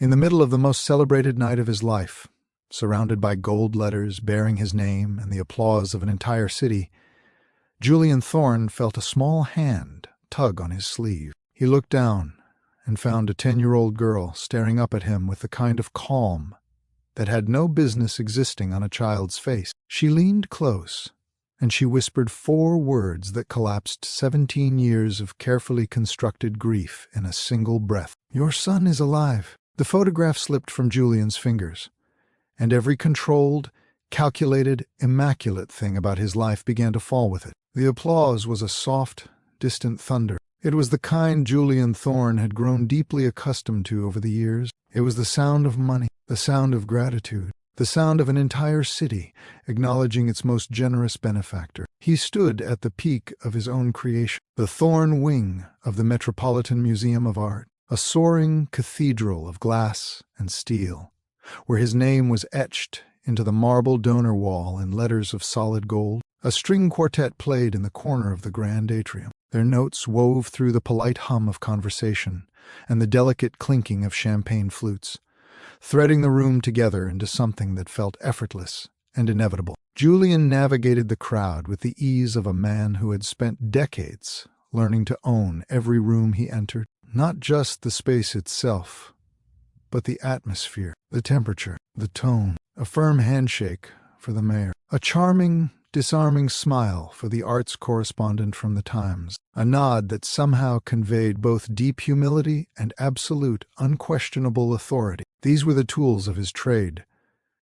In the middle of the most celebrated night of his life, surrounded by gold letters bearing his name and the applause of an entire city, Julian Thorne felt a small hand tug on his sleeve. He looked down and found a 10-year-old girl staring up at him with the kind of calm that had no business existing on a child's face. She leaned close, and she whispered 4 words that collapsed 17 years of carefully constructed grief in a single breath. "Your son is alive." The photograph slipped from Julian's fingers, and every controlled, calculated, immaculate thing about his life began to fall with it. The applause was a soft, distant thunder. It was the kind Julian Thorne had grown deeply accustomed to over the years. It was the sound of money, the sound of gratitude, the sound of an entire city acknowledging its most generous benefactor. He stood at the peak of his own creation, the Thorne wing of the Metropolitan Museum of Art, a soaring cathedral of glass and steel, where his name was etched into the marble donor wall in letters of solid gold. A string quartet played in the corner of the grand atrium. Their notes wove through the polite hum of conversation and the delicate clinking of champagne flutes, threading the room together into something that felt effortless and inevitable. Julian navigated the crowd with the ease of a man who had spent decades learning to own every room he entered. Not just the space itself, but the atmosphere, the temperature, the tone. A firm handshake for the mayor. A charming, disarming smile for the arts correspondent from the Times. A nod that somehow conveyed both deep humility and absolute, unquestionable authority. These were the tools of his trade,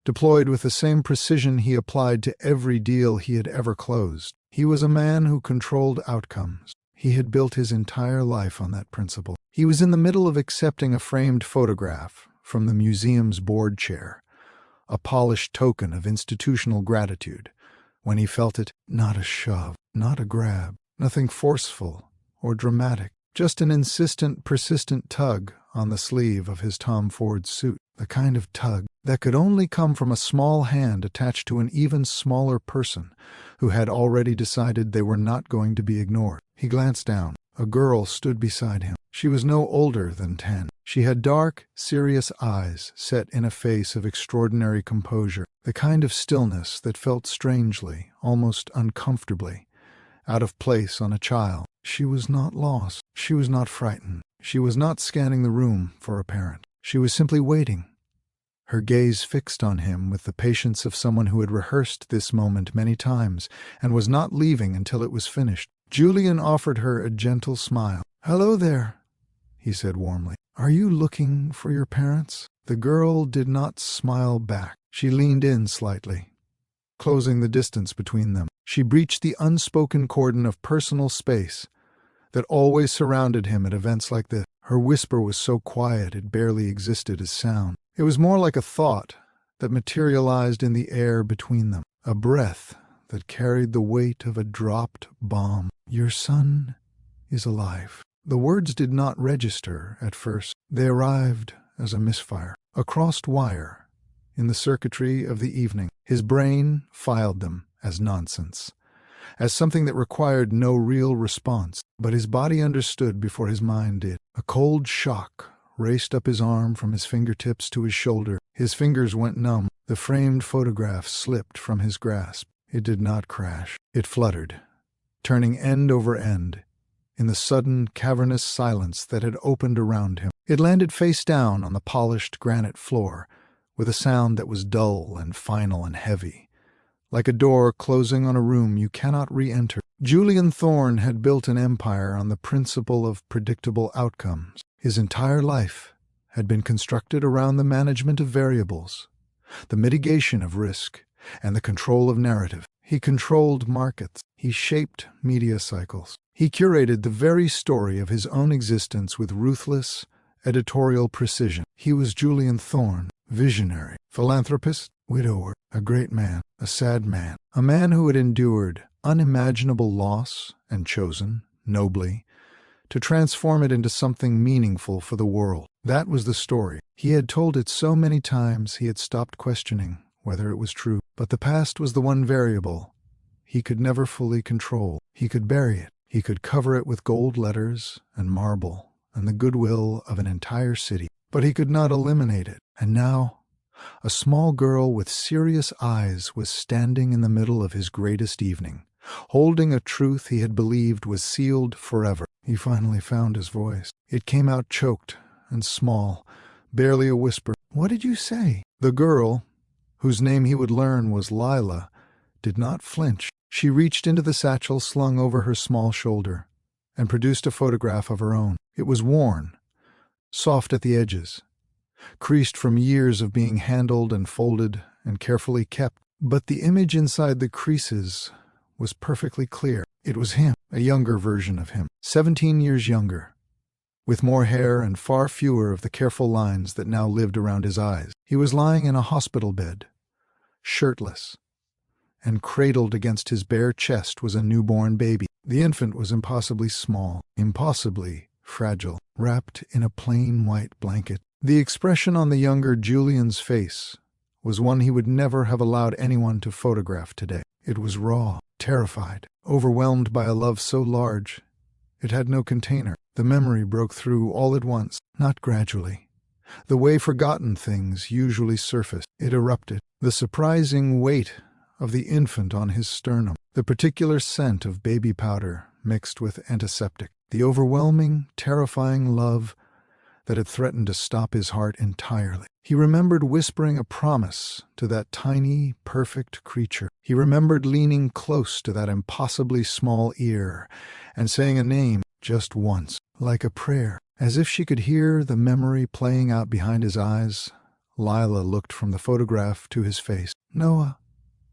deployed with the same precision he applied to every deal he had ever closed. He was a man who controlled outcomes. He had built his entire life on that principle. He was in the middle of accepting a framed photograph from the museum's board chair, a polished token of institutional gratitude, when he felt it. Not a shove, not a grab, nothing forceful or dramatic, just an insistent, persistent tug on the sleeve of his Tom Ford suit, the kind of tug that could only come from a small hand attached to an even smaller person who had already decided they were not going to be ignored. He glanced down. A girl stood beside him. She was no older than 10. She had dark, serious eyes set in a face of extraordinary composure, the kind of stillness that felt strangely, almost uncomfortably, out of place on a child. She was not lost. She was not frightened. She was not scanning the room for a parent. She was simply waiting, her gaze fixed on him with the patience of someone who had rehearsed this moment many times and was not leaving until it was finished. Julian offered her a gentle smile. "Hello there," he said warmly. "Are you looking for your parents?" The girl did not smile back. She leaned in slightly, closing the distance between them. She breached the unspoken cordon of personal space that always surrounded him at events like this. Her whisper was so quiet it barely existed as sound. It was more like a thought that materialized in the air between them, a breath that carried the weight of a dropped bomb. "Your son is alive." The words did not register at first. They arrived as a misfire, a crossed wire in the circuitry of the evening. His brain filed them as nonsense, as something that required no real response. But his body understood before his mind did. A cold shock raced up his arm from his fingertips to his shoulder. His fingers went numb. The framed photograph slipped from his grasp. It did not crash. It fluttered, turning end over end, in the sudden, cavernous silence that had opened around him. It landed face down on the polished granite floor, with a sound that was dull and final and heavy, like a door closing on a room you cannot re-enter. Julian Thorne had built an empire on the principle of predictable outcomes. His entire life had been constructed around the management of variables, the mitigation of risk, and the control of narrative. He controlled markets. He shaped media cycles. He curated the very story of his own existence with ruthless, editorial precision. He was Julian Thorne, visionary, philanthropist, widower, a great man, a sad man, a man who had endured unimaginable loss and chosen, nobly, to transform it into something meaningful for the world. That was the story. He had told it so many times he had stopped questioning whether it was true. But the past was the one variable he could never fully control. He could bury it. He could cover it with gold letters and marble and the goodwill of an entire city. but he could not eliminate it. And now, a small girl with serious eyes was standing in the middle of his greatest evening, holding a truth he had believed was sealed forever. He finally found his voice. It came out choked and small, barely a whisper. "What did you say?" The girl, whose name he would learn was Lila, did not flinch. She reached into the satchel slung over her small shoulder and produced a photograph of her own. It was worn, soft at the edges, creased from years of being handled and folded and carefully kept. But the image inside the creases was perfectly clear. It was him, a younger version of him, 17 years younger, with more hair and far fewer of the careful lines that now lived around his eyes. He was lying in a hospital bed, shirtless, and cradled against his bare chest was a newborn baby. The infant was impossibly small, impossibly fragile, wrapped in a plain white blanket. The expression on the younger Julian's face was one he would never have allowed anyone to photograph today. It was raw, terrified, overwhelmed by a love so large it had no container. The memory broke through all at once, not gradually. The way forgotten things usually surface, it erupted. The surprising weight of the infant on his sternum, the particular scent of baby powder mixed with antiseptic, the overwhelming, terrifying love that had threatened to stop his heart entirely. He remembered whispering a promise to that tiny, perfect creature. He remembered leaning close to that impossibly small ear and saying a name just once, like a prayer. As if she could hear the memory playing out behind his eyes, Lila looked from the photograph to his face. "Noah,"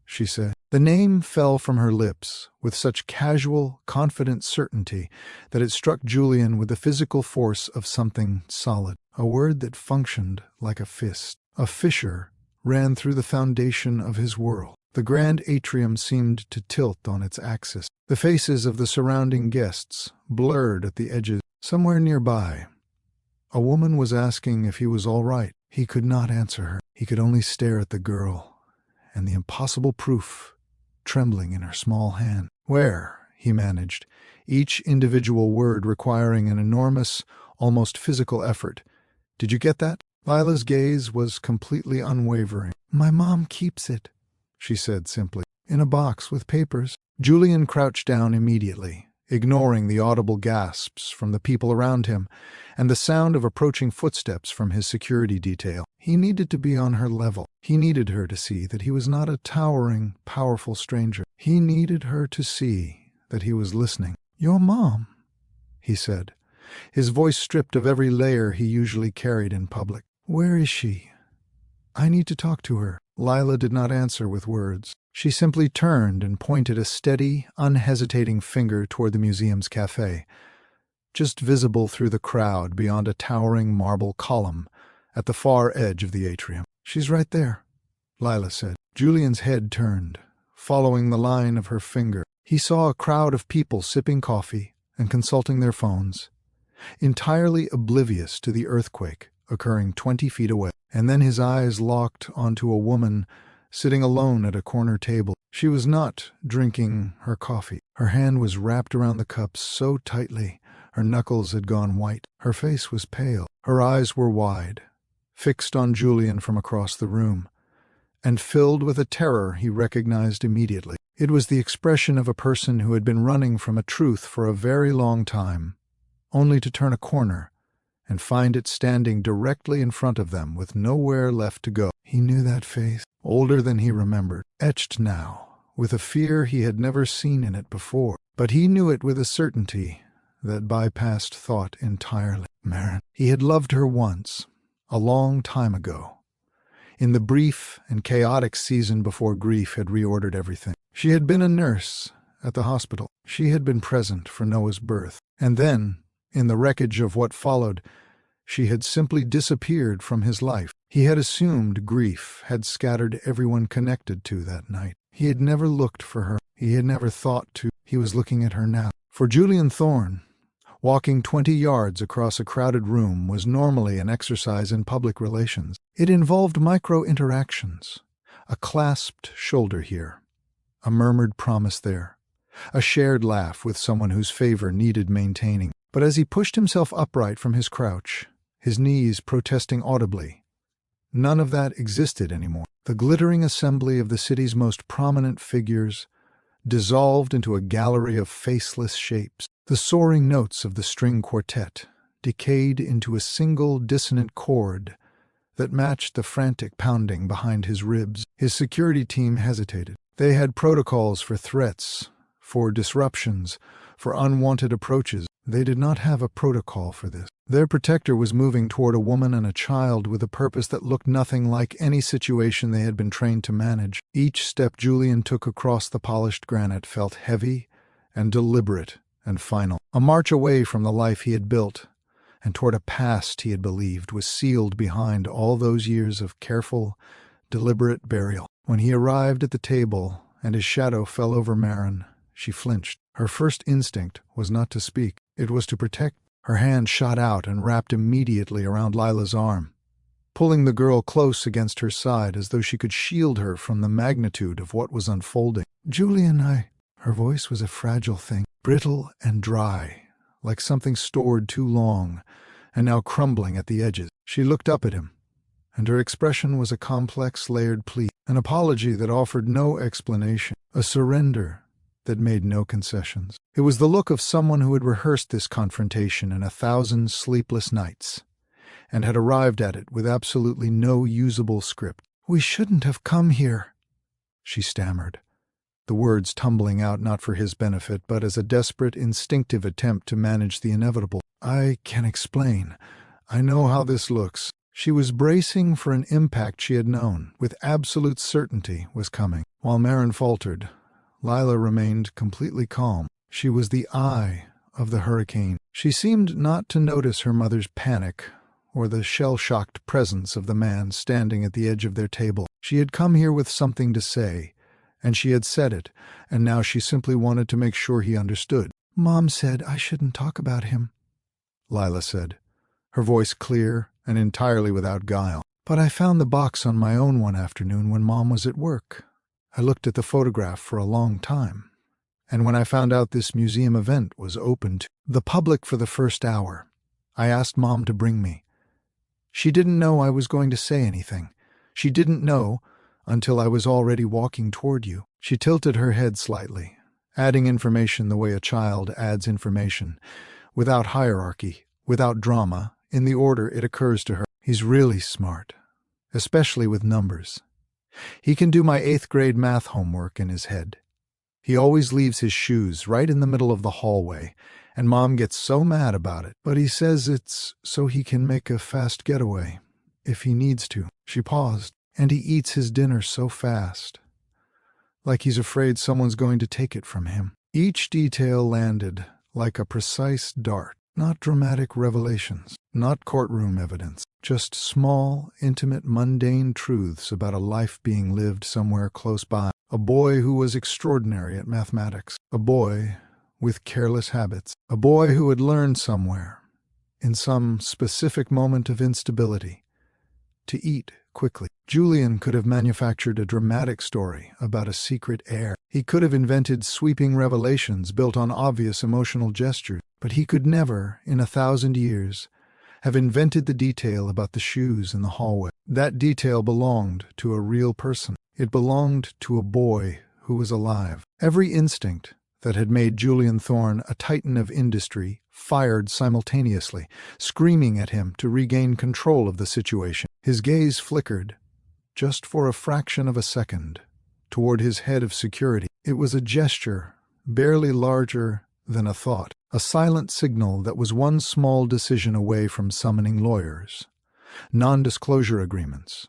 she said. The name fell from her lips with such casual, confident certainty that it struck Julian with the physical force of something solid, a word that functioned like a fist. A fissure ran through the foundation of his world. The grand atrium seemed to tilt on its axis. The faces of the surrounding guests blurred at the edges. Somewhere nearby, a woman was asking if he was all right. He could not answer her. He could only stare at the girl and the impossible proof trembling in her small hand. "Where?" he managed, each individual word requiring an enormous, almost physical effort. "Did you get that?" Lila's gaze was completely unwavering. "My mom keeps it," she said simply, "in a box with papers." Julian crouched down immediately, ignoring the audible gasps from the people around him and the sound of approaching footsteps from his security detail. He needed to be on her level. He needed her to see that he was not a towering, powerful stranger. He needed her to see that he was listening. "Your mom," he said, his voice stripped of every layer he usually carried in public. "Where is she? I need to talk to her." Lila did not answer with words. She simply turned and pointed a steady, unhesitating finger toward the museum's cafe, just visible through the crowd beyond a towering marble column at the far edge of the atrium. "She's right there," Lila said. Julian's head turned, following the line of her finger. He saw a crowd of people sipping coffee and consulting their phones, entirely oblivious to the earthquake occurring 20 feet away. And then his eyes locked onto a woman sitting alone at a corner table. She was not drinking her coffee. Her hand was wrapped around the cup so tightly her knuckles had gone white. Her face was pale. Her eyes were wide, fixed on Julian from across the room, and filled with a terror he recognized immediately. It was the expression of a person who had been running from a truth for a very long time, only to turn a corner and find it standing directly in front of them with nowhere left to go. He knew that face, older than he remembered, etched now with a fear he had never seen in it before. But he knew it with a certainty that bypassed thought entirely. Marin. He had loved her once, a long time ago, in the brief and chaotic season before grief had reordered everything. She had been a nurse at the hospital. She had been present for Noah's birth. And then, in the wreckage of what followed, she had simply disappeared from his life. He had assumed grief had scattered everyone connected to that night. He had never looked for her. He had never thought to. He was looking at her now. For Julian Thorne, walking 20 yards across a crowded room was normally an exercise in public relations. It involved micro-interactions, a clasped shoulder here, a murmured promise there, a shared laugh with someone whose favor needed maintaining. But as he pushed himself upright from his crouch, his knees protesting audibly. None of that existed anymore. The glittering assembly of the city's most prominent figures dissolved into a gallery of faceless shapes. The soaring notes of the string quartet decayed into a single dissonant chord that matched the frantic pounding behind his ribs. His security team hesitated. They had protocols for threats, for disruptions, for unwanted approaches. They did not have a protocol for this. Their protector was moving toward a woman and a child with a purpose that looked nothing like any situation they had been trained to manage. Each step Julian took across the polished granite felt heavy and deliberate and final. A march away from the life he had built and toward a past he had believed was sealed behind all those years of careful, deliberate burial. When he arrived at the table and his shadow fell over Marin, she flinched. Her first instinct was not to speak. It was to protect. Her hand shot out and wrapped immediately around Lila's arm, pulling the girl close against her side as though she could shield her from the magnitude of what was unfolding. "Julian, Her voice was a fragile thing, brittle and dry, like something stored too long and now crumbling at the edges. She looked up at him, and her expression was a complex, layered plea, an apology that offered no explanation, a surrender that made no concessions. It was the look of someone who had rehearsed this confrontation in 1,000 sleepless nights, and had arrived at it with absolutely no usable script. "We shouldn't have come here," she stammered, the words tumbling out not for his benefit, but as a desperate, instinctive attempt to manage the inevitable. "I can explain. I know how this looks." She was bracing for an impact she had known, with absolute certainty, was coming. While Marin faltered, Lila remained completely calm. She was the eye of the hurricane. She seemed not to notice her mother's panic or the shell-shocked presence of the man standing at the edge of their table. She had come here with something to say, and she had said it, and now she simply wanted to make sure he understood. "Mom said I shouldn't talk about him," Lila said, her voice clear and entirely without guile. "But I found the box on my own one afternoon when Mom was at work. I looked at the photograph for a long time, and when I found out this museum event was open to the public for the first hour, I asked Mom to bring me. She didn't know I was going to say anything. She didn't know until I was already walking toward you." She tilted her head slightly, adding information the way a child adds information, without hierarchy, without drama, in the order it occurs to her. "He's really smart, especially with numbers. He can do my 8th grade math homework in his head. He always leaves his shoes right in the middle of the hallway, and Mom gets so mad about it. But he says it's so he can make a fast getaway, if he needs to." She paused. "And he eats his dinner so fast, like he's afraid someone's going to take it from him." Each detail landed like a precise dart. Not dramatic revelations, not courtroom evidence, just small, intimate, mundane truths about a life being lived somewhere close by. A boy who was extraordinary at mathematics. A boy with careless habits. A boy who had learned somewhere, in some specific moment of instability, to eat quickly. Julian could have manufactured a dramatic story about a secret heir. He could have invented sweeping revelations built on obvious emotional gestures. But he could never, in 1,000 years, have invented the detail about the shoes in the hallway. That detail belonged to a real person. It belonged to a boy who was alive. Every instinct that had made Julian Thorne a titan of industry fired simultaneously, screaming at him to regain control of the situation. His gaze flickered, just for a fraction of a second, toward his head of security. It was a gesture barely larger than a thought. A silent signal that was one small decision away from summoning lawyers, non-disclosure agreements,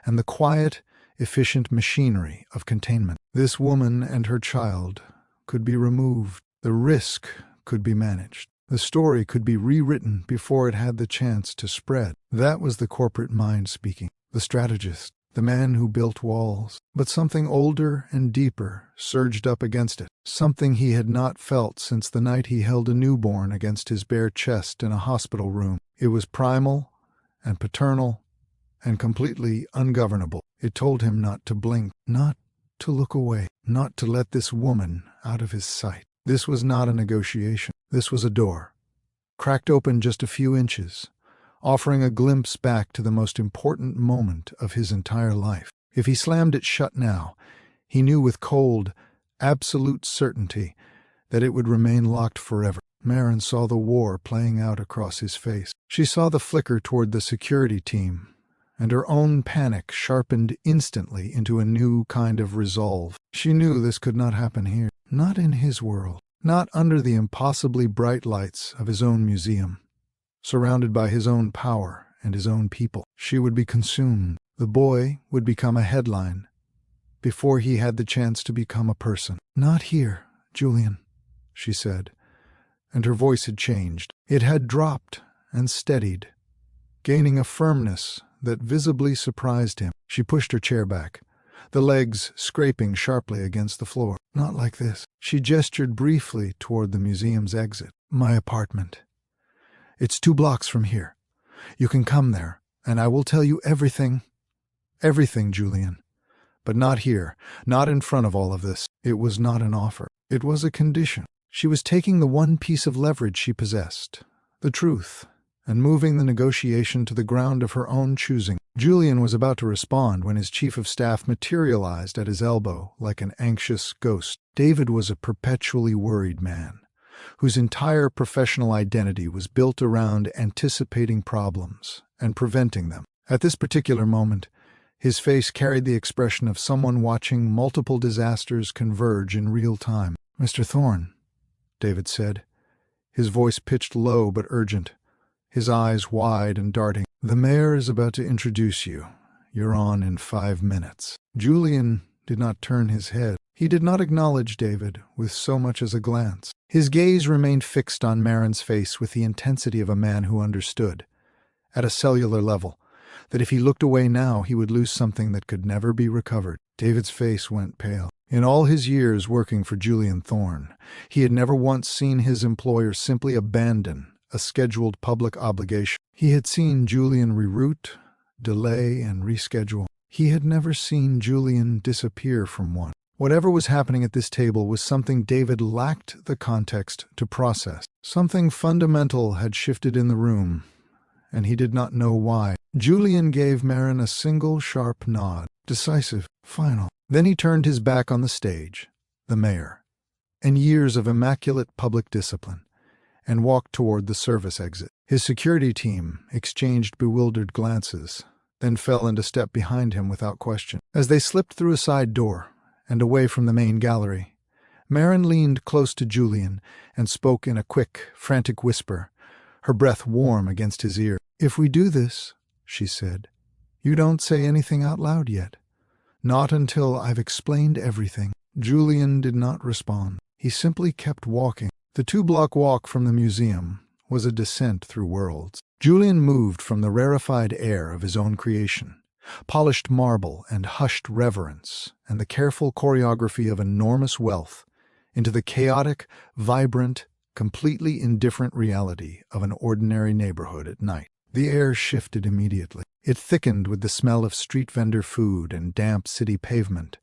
and the quiet, efficient machinery of containment. This woman and her child could be removed. The risk could be managed. The story could be rewritten before it had the chance to spread. That was the corporate mind speaking, the strategist, the man who built walls. But something older and deeper surged up against it, something he had not felt since the night he held a newborn against his bare chest in a hospital room. It was primal and paternal and completely ungovernable. It told him not to blink, not to look away, not to let this woman out of his sight. This was not a negotiation. This was a door, cracked open just a few inches, offering a glimpse back to the most important moment of his entire life. If he slammed it shut now, he knew with cold, absolute certainty that it would remain locked forever. Maren saw the war playing out across his face. She saw the flicker toward the security team, and her own panic sharpened instantly into a new kind of resolve. She knew this could not happen here, not in his world, not under the impossibly bright lights of his own museum. Surrounded by his own power and his own people, she would be consumed. The boy would become a headline before he had the chance to become a person. "Not here, Julian," she said, and her voice had changed. It had dropped and steadied, gaining a firmness that visibly surprised him. She pushed her chair back, the legs scraping sharply against the floor. "Not like this." She gestured briefly toward the museum's exit. "My apartment. It's 2 blocks from here. You can come there, and I will tell you everything. Everything, Julian. But not here, not in front of all of this." It was not an offer. It was a condition. She was taking the one piece of leverage she possessed, the truth, and moving the negotiation to the ground of her own choosing. Julian was about to respond when his chief of staff materialized at his elbow like an anxious ghost. David was a perpetually worried man, whose entire professional identity was built around anticipating problems and preventing them. At this particular moment, his face carried the expression of someone watching multiple disasters converge in real time. "Mr. Thorne," David said, his voice pitched low but urgent, his eyes wide and darting. "The mayor is about to introduce you. You're on in 5 minutes." Julian did not turn his head. He did not acknowledge David with so much as a glance. His gaze remained fixed on Maren's face with the intensity of a man who understood, at a cellular level, that if he looked away now he would lose something that could never be recovered. David's face went pale. In all his years working for Julian Thorne, he had never once seen his employer simply abandon a scheduled public obligation. He had seen Julian reroute, delay, and reschedule. He had never seen Julian disappear from one. Whatever was happening at this table was something David lacked the context to process. Something fundamental had shifted in the room, and he did not know why. Julian gave Maren a single sharp nod, decisive, final. Then he turned his back on the stage, the mayor, and years of immaculate public discipline, and walked toward the service exit. His security team exchanged bewildered glances, then fell into step behind him without question. As they slipped through a side door and away from the main gallery, Maren leaned close to Julian and spoke in a quick, frantic whisper, her breath warm against his ear. "If we do this," she said, "you don't say anything out loud yet. Not until I've explained everything." Julian did not respond. He simply kept walking. The 2-block walk from the museum was a descent through worlds. Julian moved from the rarefied air of his own creation, polished marble and hushed reverence, and the careful choreography of enormous wealth, into the chaotic, vibrant, completely indifferent reality of an ordinary neighborhood at night. The air shifted immediately. It thickened with the smell of street vendor food and damp city pavement,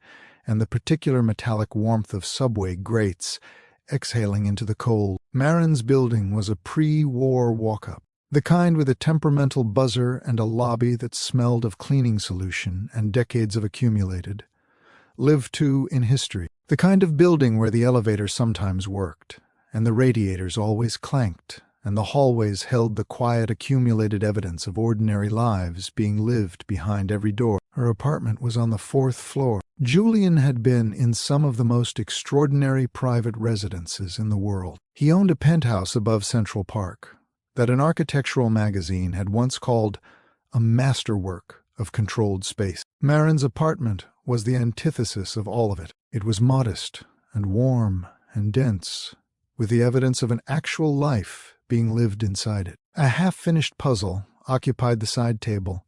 and the particular metallic warmth of subway grates exhaling into the cold. Maren's building was a pre-war walk-up, the kind with a temperamental buzzer and a lobby that smelled of cleaning solution and decades of accumulated, lived-to in history. The kind of building where the elevator sometimes worked, and the radiators always clanked, and the hallways held the quiet accumulated evidence of ordinary lives being lived behind every door. Her apartment was on the 4th floor. Julian had been in some of the most extraordinary private residences in the world. He owned a penthouse above Central Park that an architectural magazine had once called a masterwork of controlled space. Maren's apartment was the antithesis of all of it. It was modest and warm and dense, with the evidence of an actual life being lived inside it. A half-finished puzzle occupied the side table,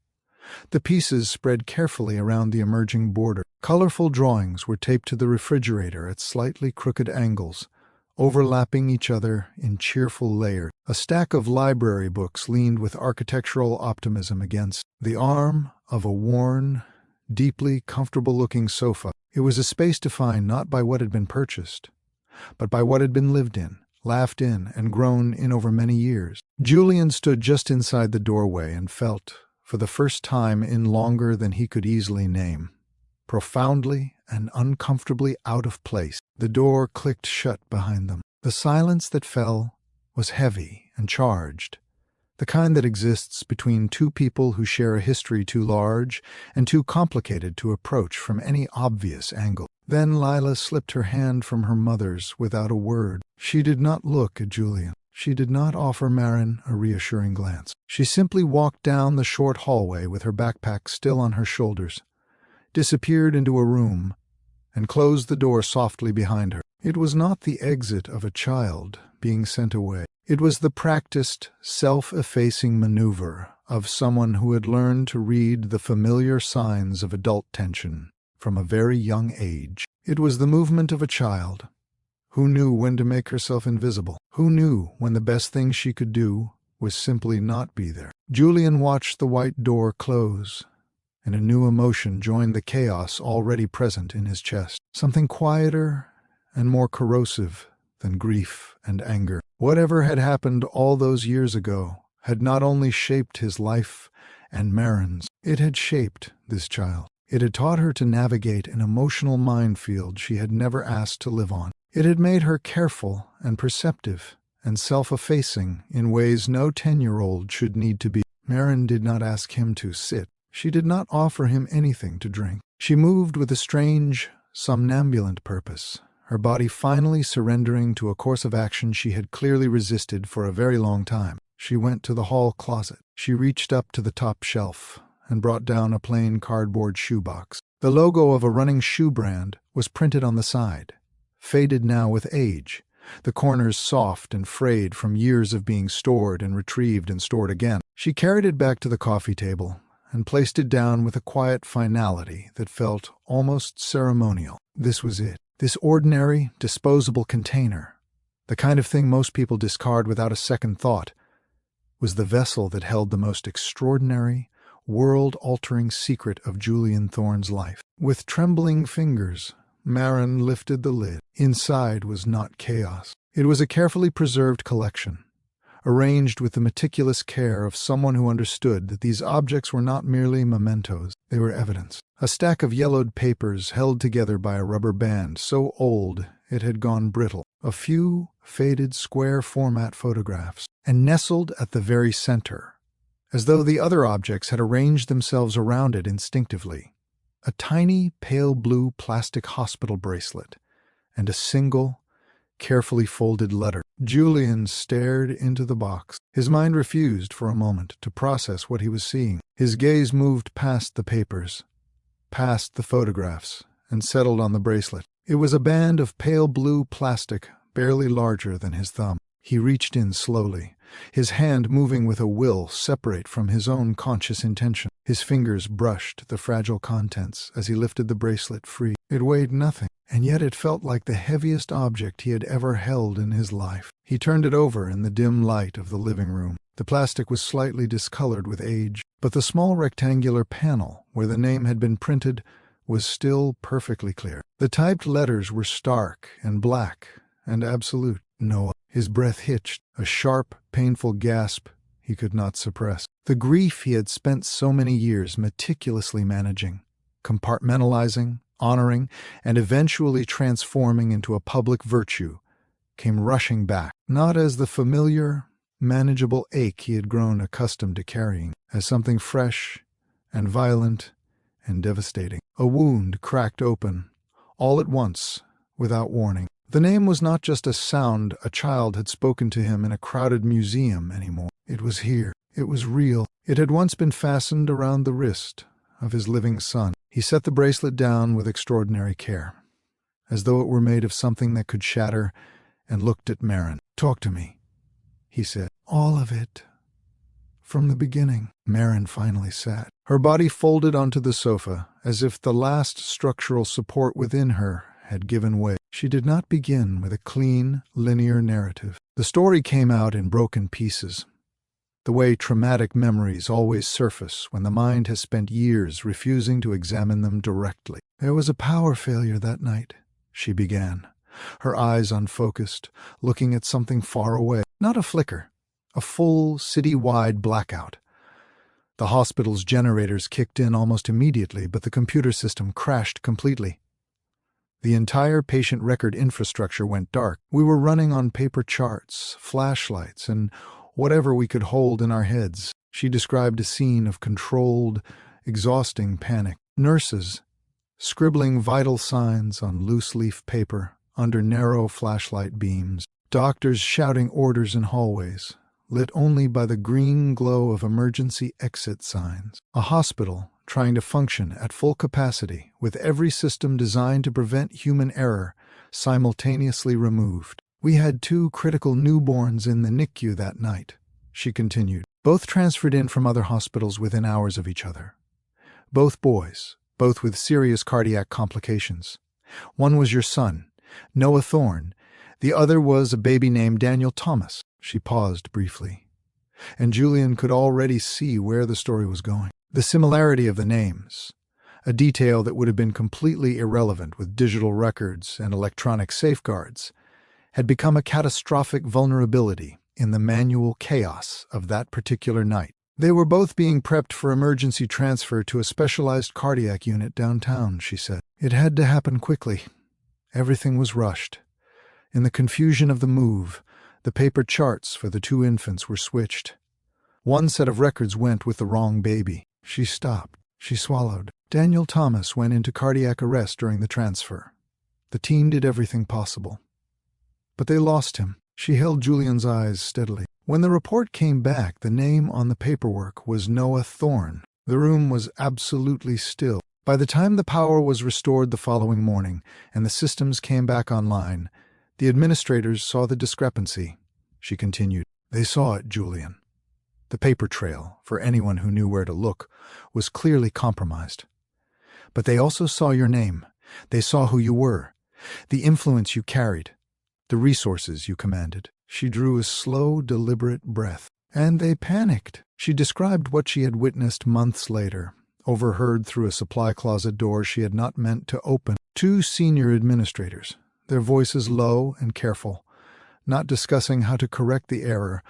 the pieces spread carefully around the emerging border. Colorful drawings were taped to the refrigerator at slightly crooked angles, overlapping each other in cheerful layers. A stack of library books leaned with architectural optimism against the arm of a worn, deeply comfortable-looking sofa. It was a space defined not by what had been purchased, but by what had been lived in. laughed in, and grown in over many years. Julian stood just inside the doorway and felt, for the first time in longer than he could easily name, profoundly and uncomfortably out of place. The door clicked shut behind them. The silence that fell was heavy and charged, the kind that exists between two people who share a history too large and too complicated to approach from any obvious angle. Then Lila slipped her hand from her mother's without a word. She did not look at Julian. She did not offer Marin a reassuring glance. She simply walked down the short hallway with her backpack still on her shoulders, disappeared into a room, and closed the door softly behind her. It was not the exit of a child being sent away. It was the practiced, self-effacing maneuver of someone who had learned to read the familiar signs of adult tension from a very young age. It was the movement of a child who knew when to make herself invisible, who knew when the best thing she could do was simply not be there. Julian watched the white door close, and a new emotion joined the chaos already present in his chest, something quieter and more corrosive than grief and anger. Whatever had happened all those years ago had not only shaped his life and Marin's, it had shaped this child. It had taught her to navigate an emotional minefield she had never asked to live on. It had made her careful and perceptive and self-effacing in ways no 10-year-old should need to be. Marin did not ask him to sit. She did not offer him anything to drink. She moved with a strange, somnambulant purpose, her body finally surrendering to a course of action she had clearly resisted for a very long time. She went to the hall closet. She reached up to the top shelf and brought down a plain cardboard shoebox. The logo of a running shoe brand was printed on the side, faded now with age, the corners soft and frayed from years of being stored and retrieved and stored again. She carried it back to the coffee table and placed it down with a quiet finality that felt almost ceremonial. This was it. This ordinary, disposable container, the kind of thing most people discard without a second thought, was the vessel that held the most extraordinary, world-altering secret of Julian Thorne's life. With trembling fingers, Marin lifted the lid. Inside was not chaos. It was a carefully preserved collection, arranged with the meticulous care of someone who understood that these objects were not merely mementos, they were evidence. A stack of yellowed papers held together by a rubber band so old it had gone brittle. A few faded square-format photographs, and nestled at the very center, as though the other objects had arranged themselves around it instinctively, a tiny pale blue plastic hospital bracelet and a single, carefully folded letter. Julian stared into the box. His mind refused for a moment to process what he was seeing. His gaze moved past the papers, past the photographs, and settled on the bracelet. It was a band of pale blue plastic, barely larger than his thumb. He reached in slowly, his hand moving with a will separate from his own conscious intention. His fingers brushed the fragile contents as he lifted the bracelet free. It weighed nothing, and yet it felt like the heaviest object he had ever held in his life. He turned it over in the dim light of the living room. The plastic was slightly discolored with age, but the small rectangular panel where the name had been printed was still perfectly clear. The typed letters were stark and black and absolute. Noah. His breath hitched, a sharp, painful gasp he could not suppress. The grief he had spent so many years meticulously managing, compartmentalizing, honoring, and eventually transforming into a public virtue came rushing back, not as the familiar, manageable ache he had grown accustomed to carrying, as something fresh and violent and devastating. A wound cracked open, all at once, without warning. The name was not just a sound a child had spoken to him in a crowded museum anymore. It was here. It was real. It had once been fastened around the wrist of his living son. He set the bracelet down with extraordinary care, as though it were made of something that could shatter, and looked at Marin. "Talk to me," he said. "All of it. From the beginning." Marin finally sat, her body folded onto the sofa, as if the last structural support within her had given way. She did not begin with a clean, linear narrative. The story came out in broken pieces, the way traumatic memories always surface when the mind has spent years refusing to examine them directly. "There was a power failure that night," she began, her eyes unfocused, looking at something far away. Not a flicker, a full city-wide blackout. The hospital's generators kicked in almost immediately, but the computer system crashed completely. The entire patient record infrastructure went dark. We were running on paper charts, flashlights, and whatever we could hold in our heads. She described a scene of controlled, exhausting panic. Nurses, scribbling vital signs on loose-leaf paper under narrow flashlight beams. Doctors shouting orders in hallways, lit only by the green glow of emergency exit signs. A hospital trying to function at full capacity with every system designed to prevent human error simultaneously removed. We had 2 critical newborns in the NICU that night, she continued, both transferred in from other hospitals within hours of each other. Both boys, both with serious cardiac complications. One was your son, Noah Thorne. The other was a baby named Daniel Thomas. She paused briefly, and Julian could already see where the story was going. The similarity of the names, a detail that would have been completely irrelevant with digital records and electronic safeguards, had become a catastrophic vulnerability in the manual chaos of that particular night. They were both being prepped for emergency transfer to a specialized cardiac unit downtown, she said. It had to happen quickly. Everything was rushed. In the confusion of the move, the paper charts for the 2 infants were switched. One set of records went with the wrong baby. She stopped. She swallowed. Daniel Thomas went into cardiac arrest during the transfer. The team did everything possible. But they lost him. She held Julian's eyes steadily. When the report came back, the name on the paperwork was Noah Thorne. The room was absolutely still. By the time the power was restored the following morning and the systems came back online, the administrators saw the discrepancy. She continued. They saw it, Julian. The paper trail, for anyone who knew where to look, was clearly compromised. But they also saw your name. They saw who you were, the influence you carried, the resources you commanded. She drew a slow, deliberate breath. And they panicked. She described what she had witnessed months later, overheard through a supply closet door she had not meant to open. 2 senior administrators, their voices low and careful, not discussing how to correct the error,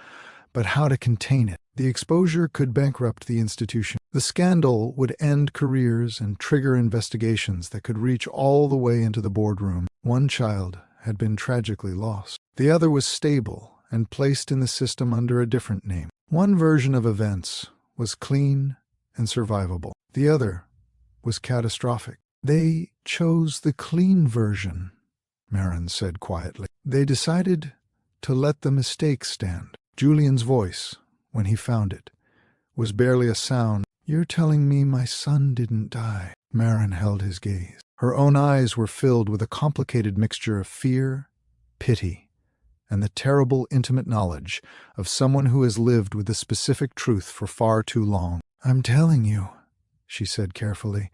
but how to contain it. The exposure could bankrupt the institution. The scandal would end careers and trigger investigations that could reach all the way into the boardroom. One child had been tragically lost. The other was stable and placed in the system under a different name. One version of events was clean and survivable. The other was catastrophic. They chose the clean version, Marin said quietly. They decided to let the mistake stand. Julian's voice, when he found it, was barely a sound. You're telling me my son didn't die? Marin held his gaze. Her own eyes were filled with a complicated mixture of fear, pity, and the terrible intimate knowledge of someone who has lived with the specific truth for far too long. I'm telling you, she said carefully,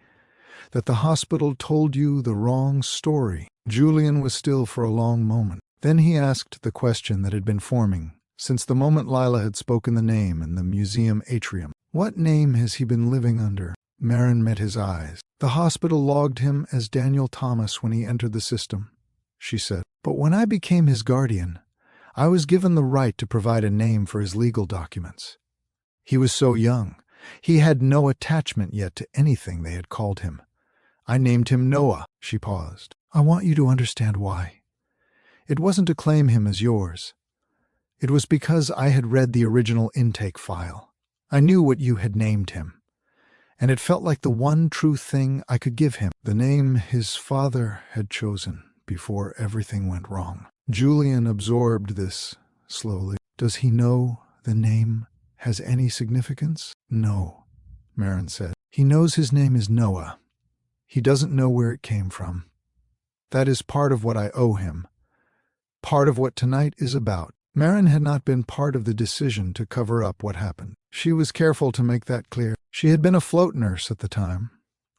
that the hospital told you the wrong story. Julian was still for a long moment. Then he asked the question that had been forming since the moment Lila had spoken the name in the museum atrium. What name has he been living under? Marin met his eyes. The hospital logged him as Daniel Thomas when he entered the system, she said. But when I became his guardian, I was given the right to provide a name for his legal documents. He was so young. He had no attachment yet to anything they had called him. I named him Noah. She paused. I want you to understand why. It wasn't to claim him as yours. It was because I had read the original intake file. I knew what you had named him, and it felt like the one true thing I could give him, the name his father had chosen before everything went wrong. Julian absorbed this slowly. Does he know the name has any significance? No, Marin said. He knows his name is Noah. He doesn't know where it came from. That is part of what I owe him, part of what tonight is about. Marin had not been part of the decision to cover up what happened. She was careful to make that clear. She had been a float nurse at the time,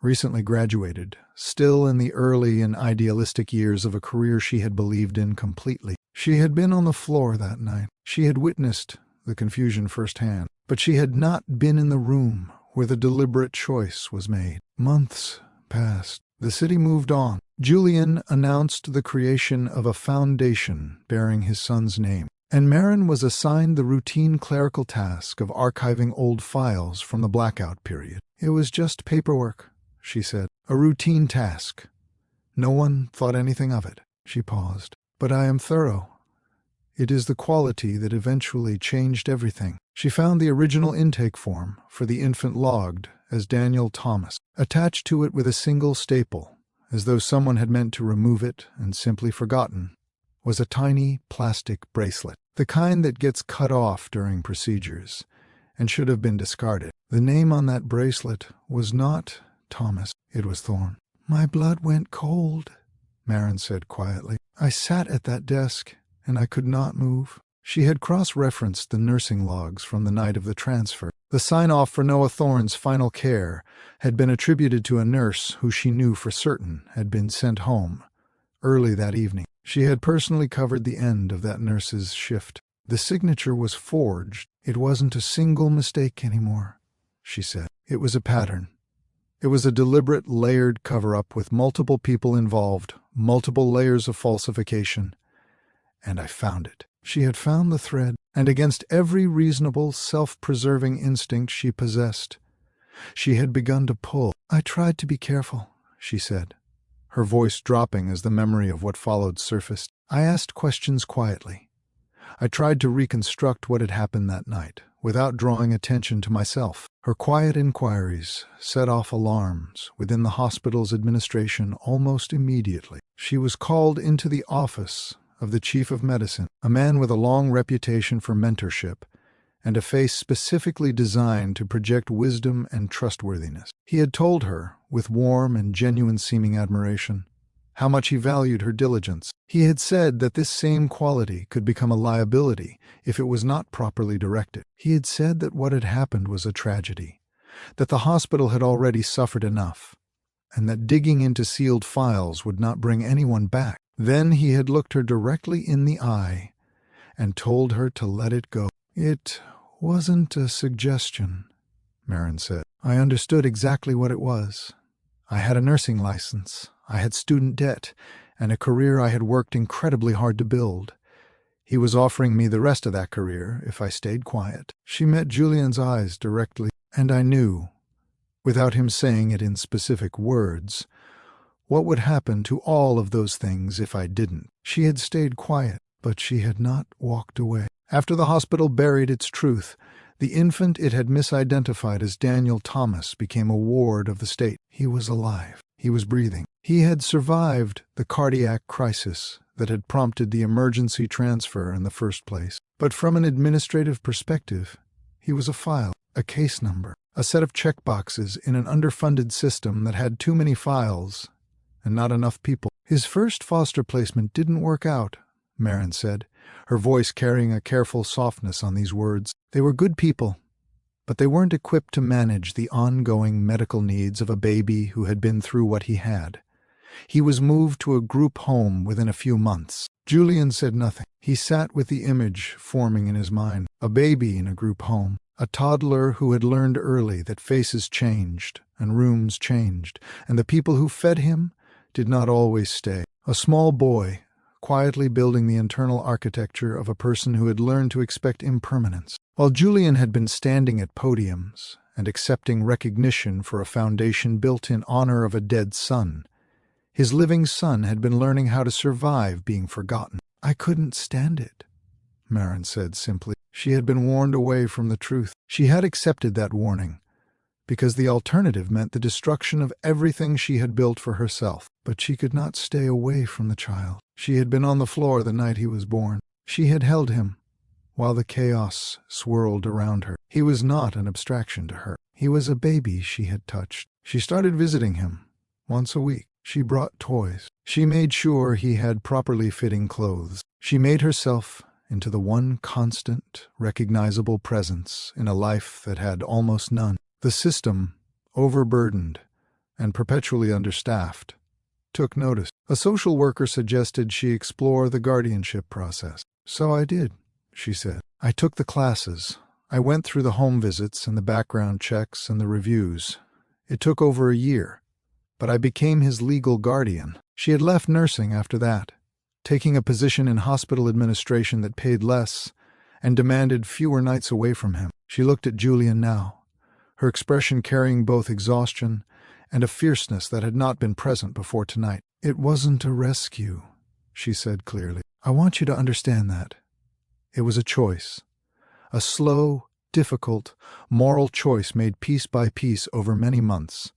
recently graduated, still in the early and idealistic years of a career she had believed in completely. She had been on the floor that night. She had witnessed the confusion firsthand, but she had not been in the room where the deliberate choice was made. Months passed. The city moved on. Julian announced the creation of a foundation bearing his son's name, and Marin was assigned the routine clerical task of archiving old files from the blackout period. "It was just paperwork," she said. "A routine task. No one thought anything of it." She paused. "But I am thorough. It is the quality that eventually changed everything." She found the original intake form for the infant logged as Daniel Thomas, attached to it with a single staple, as though someone had meant to remove it and simply forgotten, was a tiny plastic bracelet, the kind that gets cut off during procedures and should have been discarded. The name on that bracelet was not Thomas, it was Thorne. "My blood went cold," Marin said quietly. "I sat at that desk, and I could not move." She had cross-referenced the nursing logs from the night of the transfer. The sign-off for Noah Thorne's final care had been attributed to a nurse who she knew for certain had been sent home early that evening. She had personally covered the end of that nurse's shift. The signature was forged. "It wasn't a single mistake anymore," she said. "It was a pattern. It was a deliberate, layered cover-up with multiple people involved, multiple layers of falsification. And I found it." She had found the thread, and against every reasonable, self-preserving instinct she possessed, she had begun to pull. "I tried to be careful," she said, her voice dropping as the memory of what followed surfaced. "I asked questions quietly. I tried to reconstruct what had happened that night, without drawing attention to myself." Her quiet inquiries set off alarms within the hospital's administration almost immediately. She was called into the office of the chief of medicine, a man with a long reputation for mentorship and a face specifically designed to project wisdom and trustworthiness. He had told her, with warm and genuine-seeming admiration, how much he valued her diligence. He had said that this same quality could become a liability if it was not properly directed. He had said that what had happened was a tragedy, that the hospital had already suffered enough, and that digging into sealed files would not bring anyone back. Then he had looked her directly in the eye and told her to let it go. "It wasn't a suggestion," Marin said. "I understood exactly what it was. I had a nursing license, I had student debt, and a career I had worked incredibly hard to build. He was offering me the rest of that career if I stayed quiet." She met Julian's eyes directly, and I knew, without him saying it in specific words, what would happen to all of those things if I didn't. She had stayed quiet, but she had not walked away. After the hospital buried its truth, the infant it had misidentified as Daniel Thomas became a ward of the state. He was alive. He was breathing. He had survived the cardiac crisis that had prompted the emergency transfer in the first place. But from an administrative perspective, he was a file, a case number, a set of checkboxes in an underfunded system that had too many files and not enough people. "His first foster placement didn't work out," Marin said, her voice carrying a careful softness on these words. "They were good people, but they weren't equipped to manage the ongoing medical needs of a baby who had been through what he had. He was moved to a group home within a few months." Julian said nothing. He sat with the image forming in his mind. A baby in a group home. A toddler who had learned early that faces changed and rooms changed, and the people who fed him did not always stay. A small boy, quietly building the internal architecture of a person who had learned to expect impermanence. While Julian had been standing at podiums and accepting recognition for a foundation built in honor of a dead son, his living son had been learning how to survive being forgotten. "I couldn't stand it," Marin said simply. She had been warned away from the truth. She had accepted that warning, because the alternative meant the destruction of everything she had built for herself. But she could not stay away from the child. She had been on the floor the night he was born. She had held him while the chaos swirled around her. He was not an abstraction to her. He was a baby she had touched. She started visiting him once a week. She brought toys. She made sure he had properly fitting clothes. She made herself into the one constant, recognizable presence in a life that had almost none. The system, overburdened and perpetually understaffed, took notice. A social worker suggested she explore the guardianship process. "So I did," she said. "I took the classes. I went through the home visits and the background checks and the reviews. It took over a year. but I became his legal guardian. She had left nursing after that, taking a position in hospital administration that paid less and demanded fewer nights away from him. She looked at Julian now, her expression carrying both exhaustion and a fierceness that had not been present before tonight. "It wasn't a rescue," she said clearly. "I want you to understand that. It was a choice. A slow, difficult, moral choice made piece by piece over many months.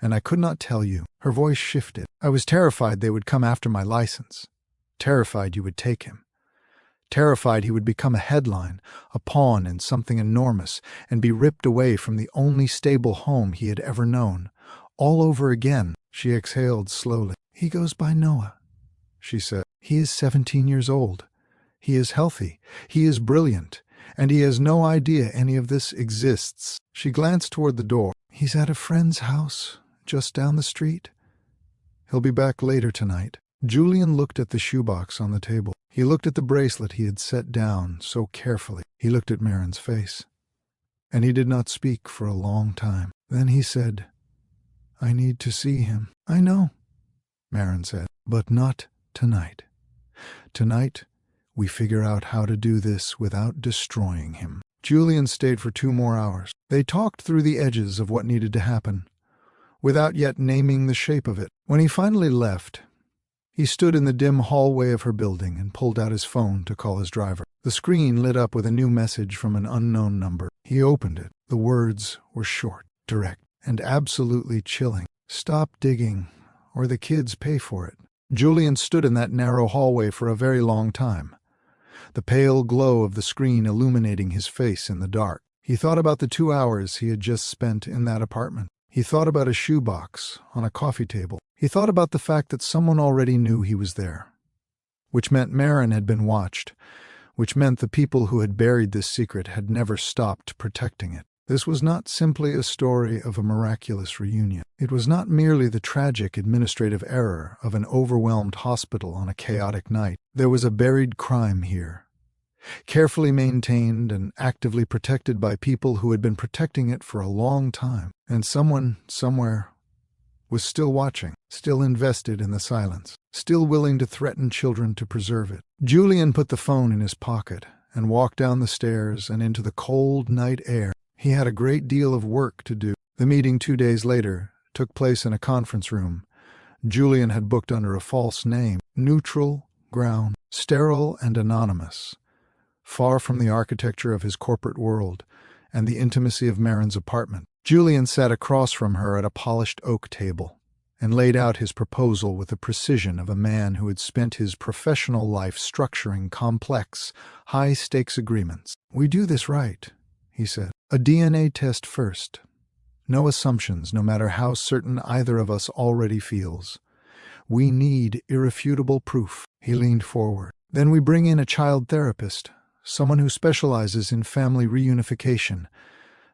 And I could not tell you." Her voice shifted. "I was terrified they would come after my license. Terrified you would take him. Terrified he would become a headline, a pawn in something enormous, and be ripped away from the only stable home he had ever known. All over again." She exhaled slowly. "He goes by Noah," she said. "He is 17 years old. He is healthy. He is brilliant. And he has no idea any of this exists." She glanced toward the door. "He's at a friend's house, just down the street. He'll be back later tonight." Julian looked at the shoebox on the table. He looked at the bracelet he had set down so carefully. He looked at Marin's face. And he did not speak for a long time. Then he said, "I need to see him." "I know," Marin said, "but not tonight. Tonight, we figure out how to do this without destroying him." Julian stayed for 2 more hours. They talked through the edges of what needed to happen, without yet naming the shape of it. When he finally left, he stood in the dim hallway of her building and pulled out his phone to call his driver. The screen lit up with a new message from an unknown number. He opened it. The words were short, direct, and absolutely chilling. "Stop digging, or the kids pay for it." Julian stood in that narrow hallway for a very long time, the pale glow of the screen illuminating his face in the dark. He thought about the 2 hours he had just spent in that apartment. He thought about a shoebox on a coffee table. He thought about the fact that someone already knew he was there, which meant Marin had been watched, which meant the people who had buried this secret had never stopped protecting it. This was not simply a story of a miraculous reunion. It was not merely the tragic administrative error of an overwhelmed hospital on a chaotic night. There was a buried crime here, carefully maintained and actively protected by people who had been protecting it for a long time. And someone, somewhere, was still watching, still invested in the silence, still willing to threaten children to preserve it. Julian put the phone in his pocket and walked down the stairs and into the cold night air. He had a great deal of work to do. The meeting 2 days later took place in a conference room Julian had booked under a false name, neutral ground, sterile and anonymous, far from the architecture of his corporate world and the intimacy of Marin's apartment. Julian sat across from her at a polished oak table and laid out his proposal with the precision of a man who had spent his professional life structuring complex, high-stakes agreements. "We do this right," he said. "A DNA test first. No assumptions, no matter how certain either of us already feels. We need irrefutable proof." He leaned forward. "Then we bring in a child therapist, someone who specializes in family reunification.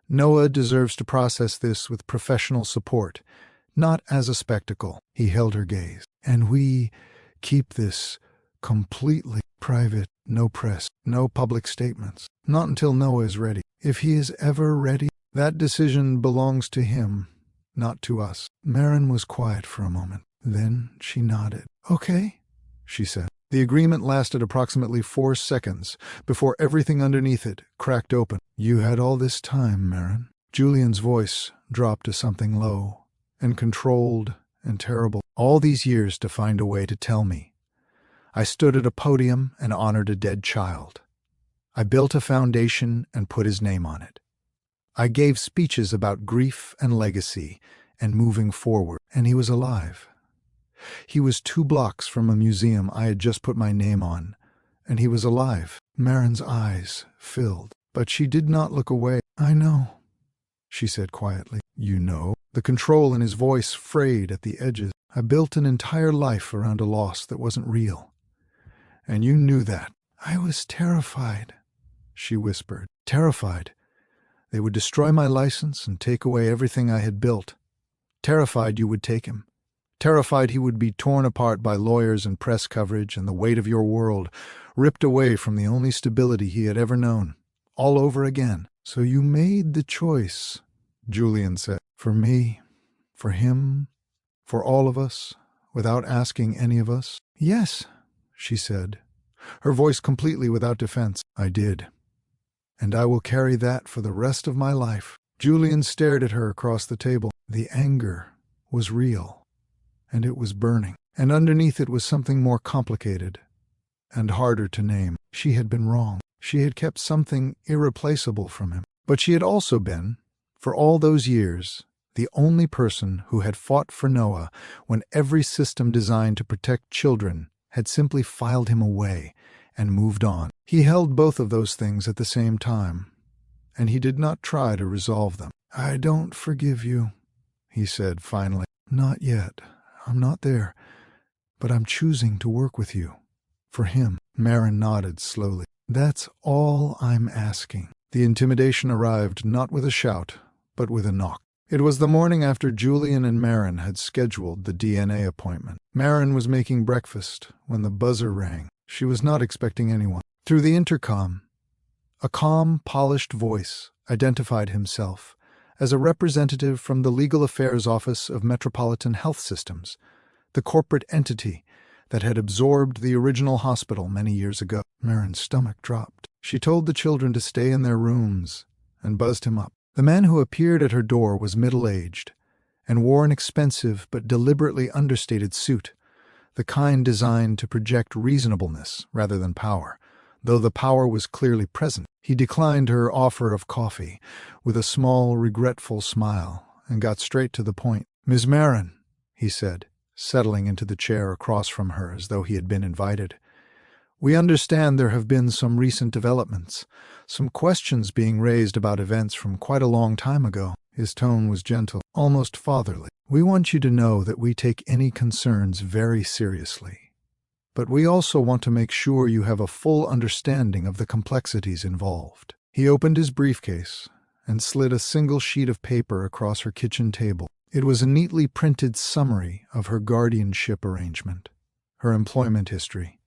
Noah deserves to process this with professional support, not as a spectacle." He held her gaze. "And we keep this completely private, no press, no public statements. Not until Noah is ready. If he is ever ready, that decision belongs to him, not to us." Marin was quiet for a moment. Then she nodded. "Okay," she said. The agreement lasted approximately 4 seconds before everything underneath it cracked open. "You had all this time, Marin." Julian's voice dropped to something low and controlled and terrible. "All these years to find a way to tell me. I stood at a podium and honored a dead child. I built a foundation and put his name on it. I gave speeches about grief and legacy and moving forward, and he was alive. He was 2 blocks from a museum I had just put my name on, and he was alive." Marin's eyes filled, but she did not look away. "I know," she said quietly. "You know?" The control in his voice frayed at the edges. "I built an entire life around a loss that wasn't real. And you knew that." "I was terrified," she whispered. "Terrified they would destroy my license and take away everything I had built. Terrified you would take him. Terrified he would be torn apart by lawyers and press coverage and the weight of your world, ripped away from the only stability he had ever known, all over again." "So you made the choice," Julian said. "For me, for him, For all of us, without asking any of us? Yes, she said, her voice completely without defense. I did. And I will carry that for the rest of my life. Julian stared at her across the table. The anger was real, and it was burning. And underneath it was something more complicated and harder to name. She had been wrong. She had kept something irreplaceable from him. But she had also been, for all those years, the only person who had fought for Noah when every system designed to protect children had simply filed him away and moved on. He held both of those things at the same time, and he did not try to resolve them. I don't forgive you, he said finally. Not yet. I'm not there. But I'm choosing to work with you. For him. Marin nodded slowly. That's all I'm asking. The intimidation arrived not with a shout, but with a knock. It was the morning after Julian and Marin had scheduled the DNA appointment. Marin was making breakfast when the buzzer rang. She was not expecting anyone. Through the intercom, a calm, polished voice identified himself as a representative from the Legal Affairs Office of Metropolitan Health Systems, the corporate entity that had absorbed the original hospital many years ago. Marin's stomach dropped. She told the children to stay in their rooms and buzzed him up. The man who appeared at her door was middle-aged and wore an expensive but deliberately understated suit, the kind designed to project reasonableness rather than power, though the power was clearly present. He declined her offer of coffee with a small, regretful smile and got straight to the point. Ms. Marin, he said, settling into the chair across from her as though he had been invited. We understand there have been some recent developments, some questions being raised about events from quite a long time ago. His tone was gentle, almost fatherly. We want you to know that we take any concerns very seriously. But we also want to make sure you have a full understanding of the complexities involved. He opened his briefcase and slid a single sheet of paper across her kitchen table. It was a neatly printed summary of her guardianship arrangement, her employment history,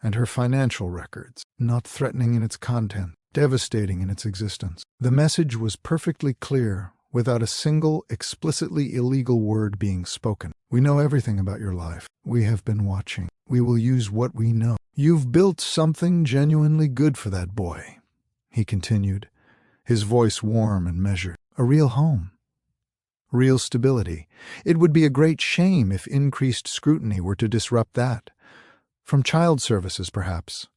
and her financial records, not threatening in its content, devastating in its existence. The message was perfectly clear, without a single explicitly illegal word being spoken. We know everything about your life. We have been watching. We will use what we know. You've built something genuinely good for that boy, he continued, his voice warm and measured. A real home. Real stability. It would be a great shame if increased scrutiny were to disrupt that. From child services, perhaps,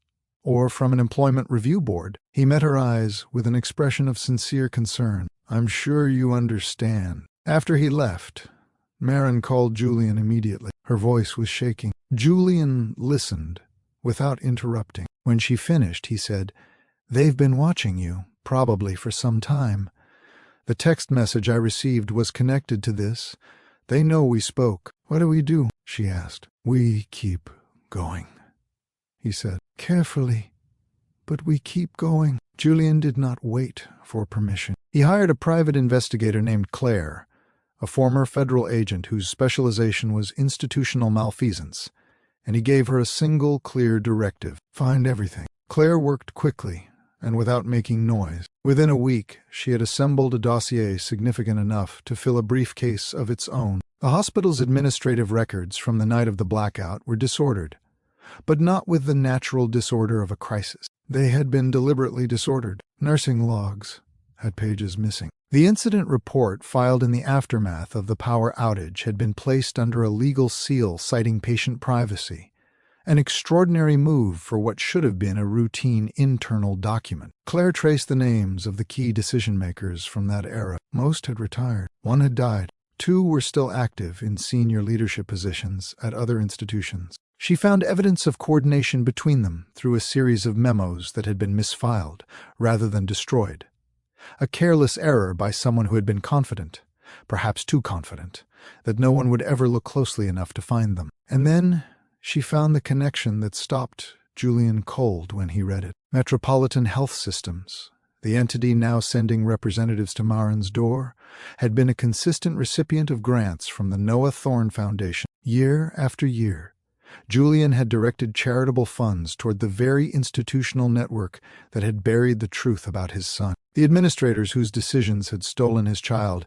or from an employment review board. He met her eyes with an expression of sincere concern. I'm sure you understand. After he left, Marin called Julian immediately. Her voice was shaking. Julian listened, without interrupting. When she finished, he said, They've been watching you, probably for some time. The text message I received was connected to this. They know we spoke. What do we do? She asked. We keep going, he said. Carefully. But we keep going. Julian did not wait for permission. He hired a private investigator named Claire, a former federal agent whose specialization was institutional malfeasance, and he gave her a single clear directive. Find everything. Claire worked quickly and without making noise. Within a week, she had assembled a dossier significant enough to fill a briefcase of its own. The hospital's administrative records from the night of the blackout were disordered, but not with the natural disorder of a crisis. They had been deliberately disordered. Nursing logs had pages missing. The incident report filed in the aftermath of the power outage had been placed under a legal seal citing patient privacy, an extraordinary move for what should have been a routine internal document. Claire traced the names of the key decision-makers from that era. Most had retired. One had died. Two were still active in senior leadership positions at other institutions. She found evidence of coordination between them through a series of memos that had been misfiled rather than destroyed. A careless error by someone who had been confident, perhaps too confident, that no one would ever look closely enough to find them. And then she found the connection that stopped Julian cold when he read it. Metropolitan Health Systems, the entity now sending representatives to Marin's door, had been a consistent recipient of grants from the Noah Thorne Foundation. Year after year, Julian had directed charitable funds toward the very institutional network that had buried the truth about his son. The administrators whose decisions had stolen his child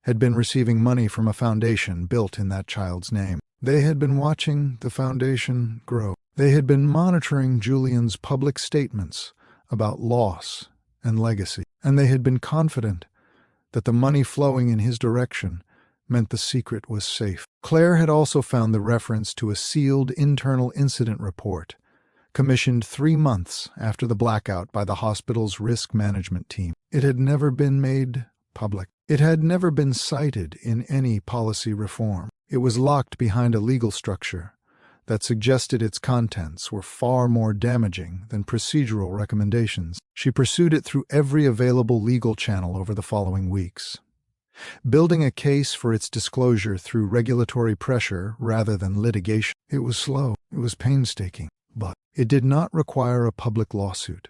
had been receiving money from a foundation built in that child's name. They had been watching the foundation grow. They had been monitoring Julian's public statements about loss and legacy, and they had been confident that the money flowing in his direction meant the secret was safe. Claire had also found the reference to a sealed internal incident report, commissioned 3 months after the blackout by the hospital's risk management team. It had never been made public. It had never been cited in any policy reform. It was locked behind a legal structure that suggested its contents were far more damaging than procedural recommendations. She pursued it through every available legal channel over the following weeks, building a case for its disclosure through regulatory pressure rather than litigation. It was slow, it was painstaking, but it did not require a public lawsuit,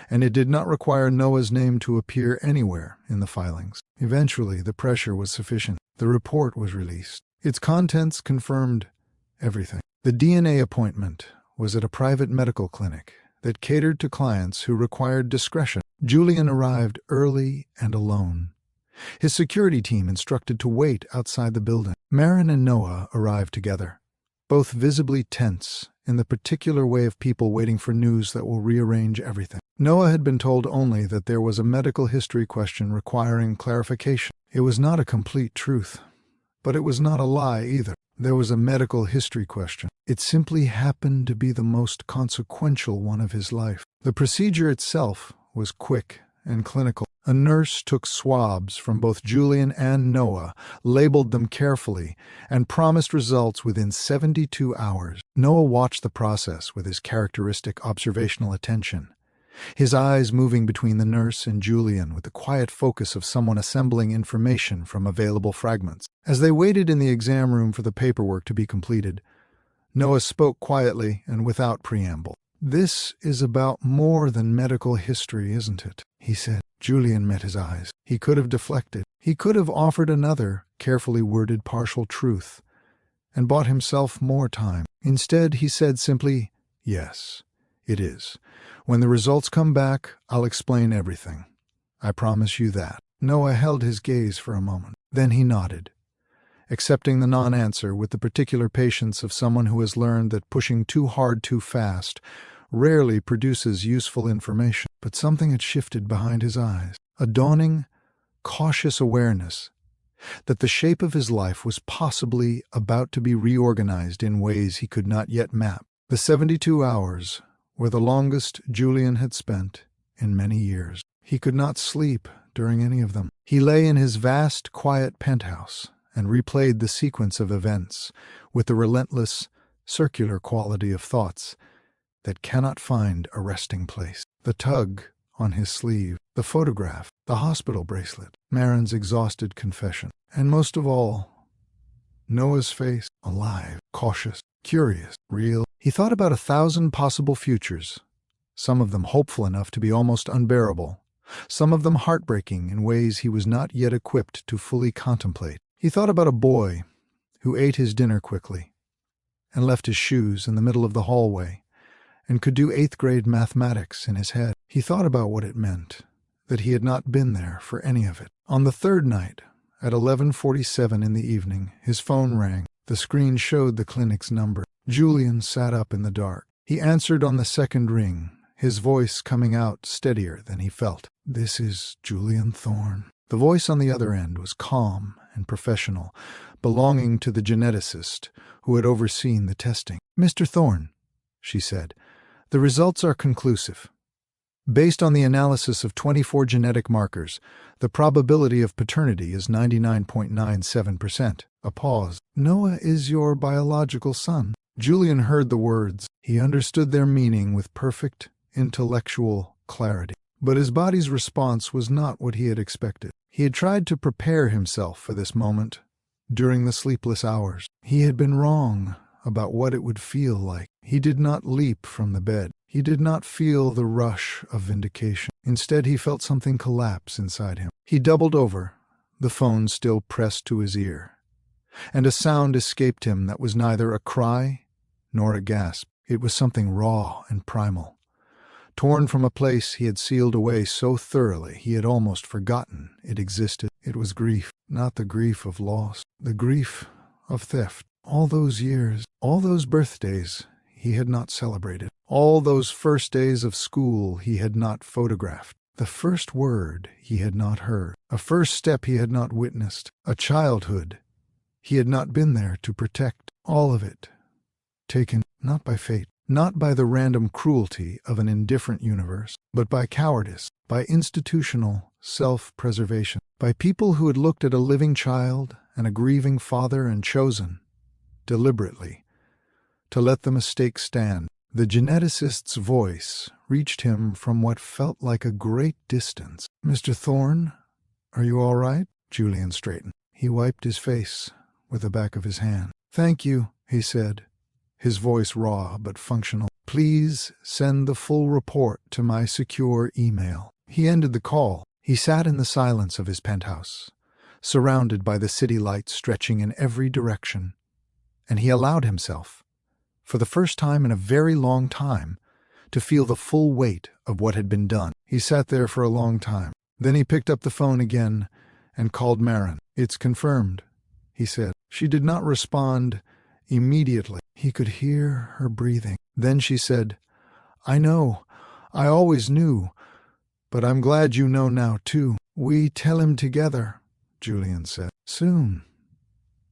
and it did not require Noah's name to appear anywhere in the filings. Eventually, the pressure was sufficient. The report was released. Its contents confirmed everything. The DNA appointment was at a private medical clinic that catered to clients who required discretion. Julian arrived early and alone, his security team instructed to wait outside the building. Marin and Noah arrived together, both visibly tense in the particular way of people waiting for news that will rearrange everything. Noah had been told only that there was a medical history question requiring clarification. It was not a complete truth, but it was not a lie either. There was a medical history question. It simply happened to be the most consequential one of his life. The procedure itself was quick and clinical. A nurse took swabs from both Julian and Noah, labeled them carefully, and promised results within 72 hours. Noah watched the process with his characteristic observational attention, his eyes moving between the nurse and Julian with the quiet focus of someone assembling information from available fragments. As they waited in the exam room for the paperwork to be completed, Noah spoke quietly and without preamble. "This is about more than medical history, isn't it?" he said. Julian met his eyes. He could have deflected. He could have offered another, carefully worded partial truth, and bought himself more time. Instead, he said simply, "Yes, it is. When the results come back, I'll explain everything. I promise you that." Noah held his gaze for a moment. Then he nodded, accepting the non-answer with the particular patience of someone who has learned that pushing too hard too fast rarely produces useful information. But something had shifted behind his eyes, a dawning, cautious awareness that the shape of his life was possibly about to be reorganized in ways he could not yet map. The 72 hours were the longest Julian had spent in many years. He could not sleep during any of them. He lay in his vast, quiet penthouse and replayed the sequence of events with the relentless, circular quality of thoughts that cannot find a resting place. The tug on his sleeve, the photograph, the hospital bracelet, Marin's exhausted confession, and most of all, Noah's face, alive, cautious, curious, real. He thought about 1,000 possible futures, some of them hopeful enough to be almost unbearable, some of them heartbreaking in ways he was not yet equipped to fully contemplate. He thought about a boy who ate his dinner quickly and left his shoes in the middle of the hallway and could do 8th grade mathematics in his head. He thought about what it meant that he had not been there for any of it. On the third night, at 11:47 in the evening, his phone rang. The screen showed the clinic's number. Julian sat up in the dark. He answered on the second ring, his voice coming out steadier than he felt. "This is Julian Thorne." The voice on the other end was calm and professional, belonging to the geneticist who had overseen the testing. "Mr. Thorne," she said, "the results are conclusive. Based on the analysis of 24 genetic markers, the probability of paternity is 99.97%. A pause. "Noah is your biological son." Julian heard the words. He understood their meaning with perfect intellectual clarity. But his body's response was not what he had expected. He had tried to prepare himself for this moment during the sleepless hours. He had been wrong about what it would feel like. He did not leap from the bed. He did not feel the rush of vindication. Instead, he felt something collapse inside him. He doubled over, the phone still pressed to his ear, and a sound escaped him that was neither a cry nor a gasp. It was something raw and primal, torn from a place he had sealed away so thoroughly he had almost forgotten it existed. It was grief, not the grief of loss, the grief of theft. All those years, all those birthdays he had not celebrated, all those first days of school he had not photographed, the first word he had not heard, a first step he had not witnessed, a childhood he had not been there to protect, all of it taken not by fate, not by the random cruelty of an indifferent universe, but by cowardice, by institutional self-preservation, by people who had looked at a living child and a grieving father and chosen, deliberately, to let the mistake stand. The geneticist's voice reached him from what felt like a great distance. "Mr. Thorne, are you all right?" Julian straightened. He wiped his face with the back of his hand. "Thank you," he said, his voice raw but functional. "Please send the full report to my secure email." He ended the call. He sat in the silence of his penthouse, surrounded by the city lights stretching in every direction, and he allowed himself, for the first time in a very long time, to feel the full weight of what had been done. He sat there for a long time. Then he picked up the phone again and called Marin. "It's confirmed," he said. She did not respond immediately. He could hear her breathing. Then she said, "I know. I always knew. But I'm glad you know now, too." "We tell him together," Julian said. "Soon.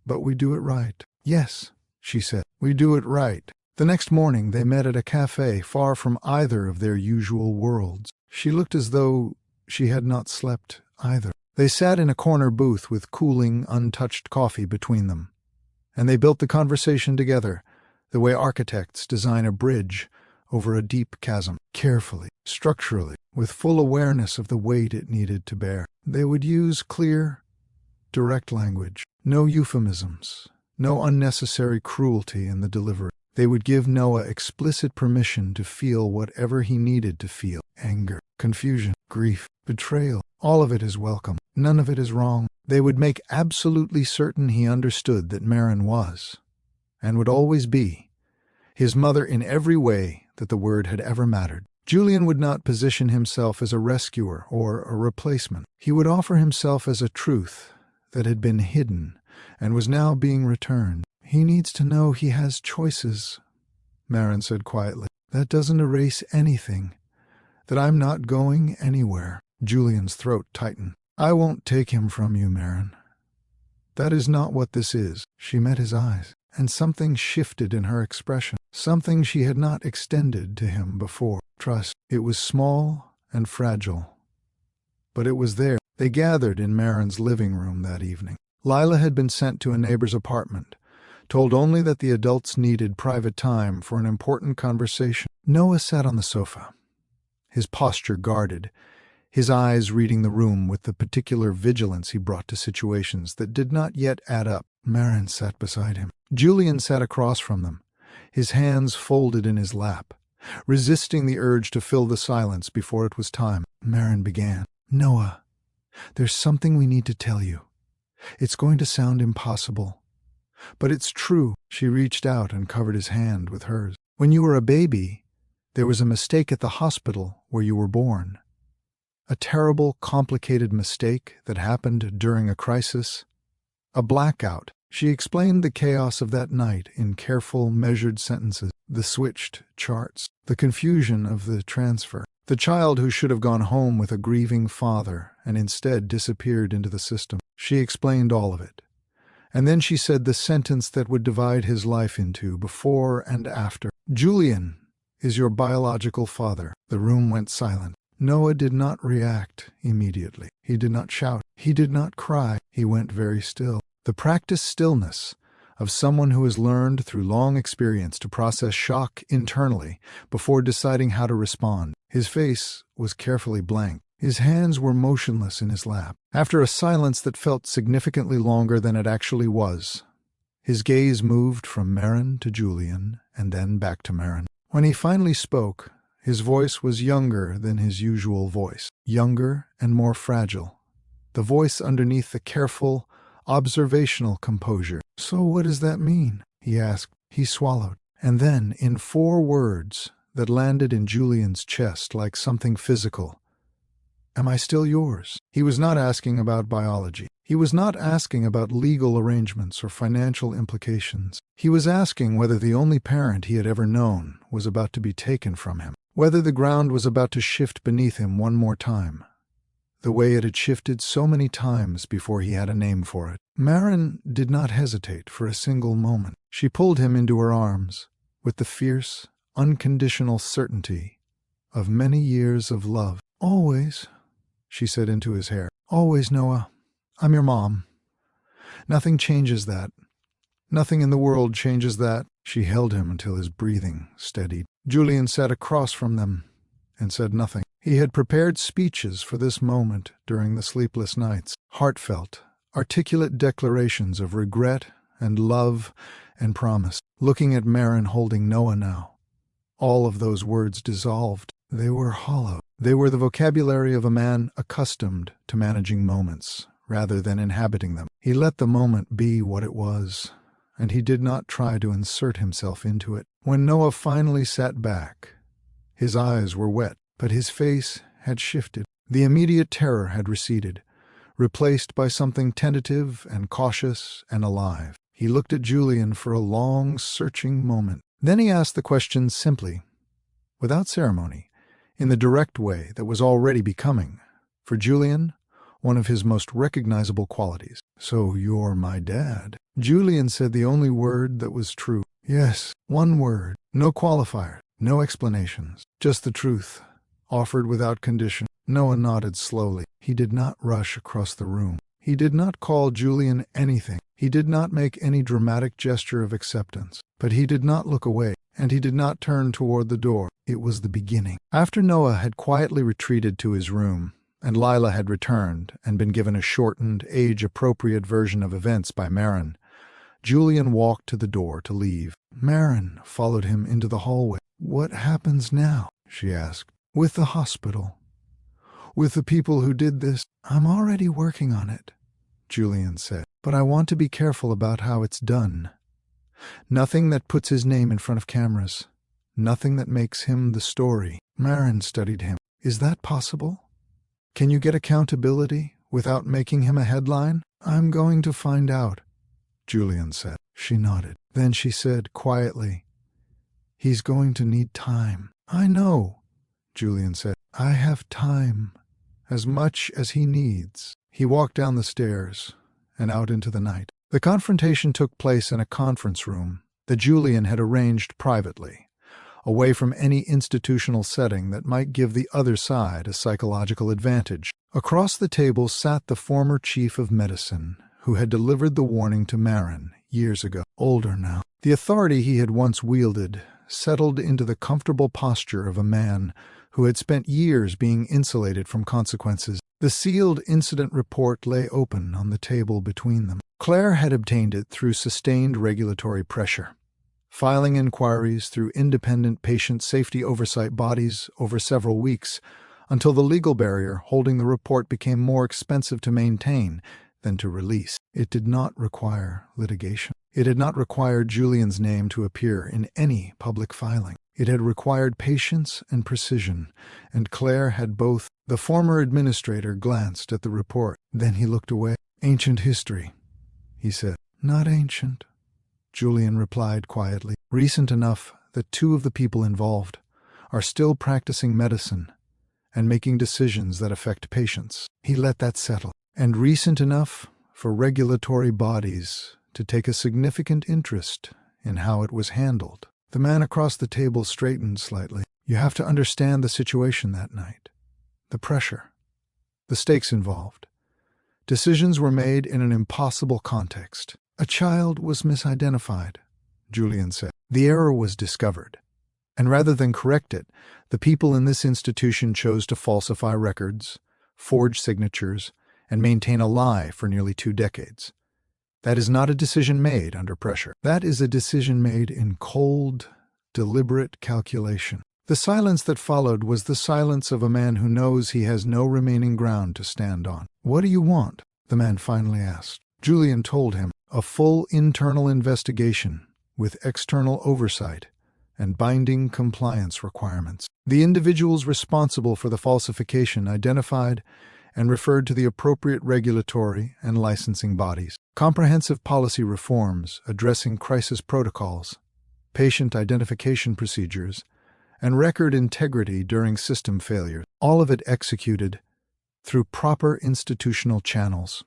But we do it right." "Yes," she said. "We do it right." The next morning they met at a cafe far from either of their usual worlds. She looked as though she had not slept either. They sat in a corner booth with cooling, untouched coffee between them, and they built the conversation together, the way architects design a bridge over a deep chasm, carefully, structurally, with full awareness of the weight it needed to bear. They would use clear, direct language, no euphemisms, no unnecessary cruelty in the delivery. They would give Noah explicit permission to feel whatever he needed to feel: anger, confusion, grief, betrayal. All of it is welcome. None of it is wrong. They would make absolutely certain he understood that Marin was, and would always be, his mother in every way that the word had ever mattered. Julian would not position himself as a rescuer or a replacement. He would offer himself as a truth that had been hidden and was now being returned. "He needs to know he has choices," Marin said quietly. "That doesn't erase anything, that I'm not going anywhere." Julian's throat tightened. "I won't take him from you, Marin. That is not what this is." She met his eyes, and something shifted in her expression, something she had not extended to him before. Trust. It was small and fragile, but it was there. They gathered in Marin's living room that evening. Lila had been sent to a neighbor's apartment, told only that the adults needed private time for an important conversation. Noah sat on the sofa, his posture guarded, his eyes reading the room with the particular vigilance he brought to situations that did not yet add up. Marin sat beside him. Julian sat across from them, his hands folded in his lap, resisting the urge to fill the silence before it was time. Marin began. "Noah, there's something we need to tell you. It's going to sound impossible, but it's true." She reached out and covered his hand with hers. "When you were a baby, there was a mistake at the hospital where you were born. A terrible, complicated mistake that happened during a crisis. A blackout." She explained the chaos of that night in careful, measured sentences, the switched charts, the confusion of the transfer, the child who should have gone home with a grieving father and instead disappeared into the system. She explained all of it. And then she said the sentence that would divide his life into before and after. "Julian is your biological father." The room went silent. Noah did not react immediately. He did not shout. He did not cry. He went very still. The practiced stillness of someone who has learned through long experience to process shock internally before deciding how to respond. His face was carefully blank. His hands were motionless in his lap. After a silence that felt significantly longer than it actually was, his gaze moved from Marin to Julian and then back to Marin. When he finally spoke, his voice was younger than his usual voice, younger and more fragile, the voice underneath the careful, observational composure. "So what does that mean?" he asked. He swallowed, and then, in 4 words that landed in Julian's chest like something physical. "Am I still yours?" He was not asking about biology. He was not asking about legal arrangements or financial implications. He was asking whether the only parent he had ever known was about to be taken from him, whether the ground was about to shift beneath him one more time, the way it had shifted so many times before he had a name for it. Marin did not hesitate for a single moment. She pulled him into her arms with the fierce, unconditional certainty of many years of love. "Always," she said into his hair. "Always, Noah. I'm your mom. Nothing changes that. Nothing in the world changes that." She held him until his breathing steadied. Julian sat across from them and said nothing. He had prepared speeches for this moment during the sleepless nights, heartfelt, articulate declarations of regret and love and promise. Looking at Marin holding Noah now, all of those words dissolved. They were hollow. They were the vocabulary of a man accustomed to managing moments rather than inhabiting them. He let the moment be what it was, and he did not try to insert himself into it. When Noah finally sat back, his eyes were wet, but his face had shifted. The immediate terror had receded, replaced by something tentative and cautious and alive. He looked at Julian for a long, searching moment. Then he asked the question simply, without ceremony, in the direct way that was already becoming, for Julian, one of his most recognizable qualities. "So you're my dad?" Julian said the only word that was true. Yes, one word. No qualifiers, no explanations. Just the truth, offered without condition. Noah nodded slowly. He did not rush across the room. He did not call Julian anything. He did not make any dramatic gesture of acceptance. But he did not look away, and he did not turn toward the door. It was the beginning. After Noah had quietly retreated to his room, and Lila had returned and been given a shortened, age-appropriate version of events by Marin, Julian walked to the door to leave. Marin followed him into the hallway. "What happens now?" she asked. "With the hospital? With the people who did this?" "I'm already working on it," Julian said. "But I want to be careful about how it's done. Nothing that puts his name in front of cameras. Nothing that makes him the story." Marin studied him. "Is that possible? Can you get accountability without making him a headline?" "I'm going to find out," Julian said. She nodded. Then she said quietly, "He's going to need time." "I know," Julian said. "I have time, as much as he needs." He walked down the stairs and out into the night. The confrontation took place in a conference room that Julian had arranged privately, away from any institutional setting that might give the other side a psychological advantage. Across the table sat the former chief of medicine, who had delivered the warning to Marin years ago. Older now, the authority he had once wielded settled into the comfortable posture of a man who had spent years being insulated from consequences. The sealed incident report lay open on the table between them. Claire had obtained it through sustained regulatory pressure, filing inquiries through independent patient safety oversight bodies over several weeks, until the legal barrier holding the report became more expensive to maintain than to release. It did not require litigation. It had not required Julian's name to appear in any public filing. It had required patience and precision, and Claire had both. The former administrator glanced at the report. Then he looked away. "Ancient history," he said. "Not ancient," Julian replied quietly. "Recent enough that two of the people involved are still practicing medicine and making decisions that affect patients." He let that settle. "And recent enough for regulatory bodies to take a significant interest in how it was handled." The man across the table straightened slightly. "You have to understand the situation that night. The pressure. The stakes involved. Decisions were made in an impossible context. A child was misidentified," Julian said. "The error was discovered. And rather than correct it, the people in this institution chose to falsify records, forge signatures, and maintain a lie for nearly 2 decades. That is not a decision made under pressure. That is a decision made in cold, deliberate calculation." The silence that followed was the silence of a man who knows he has no remaining ground to stand on. "What do you want?" the man finally asked. Julian told him. "A full internal investigation with external oversight and binding compliance requirements. The individuals responsible for the falsification identified and referred to the appropriate regulatory and licensing bodies. Comprehensive policy reforms addressing crisis protocols, patient identification procedures, and record integrity during system failure, all of it executed through proper institutional channels,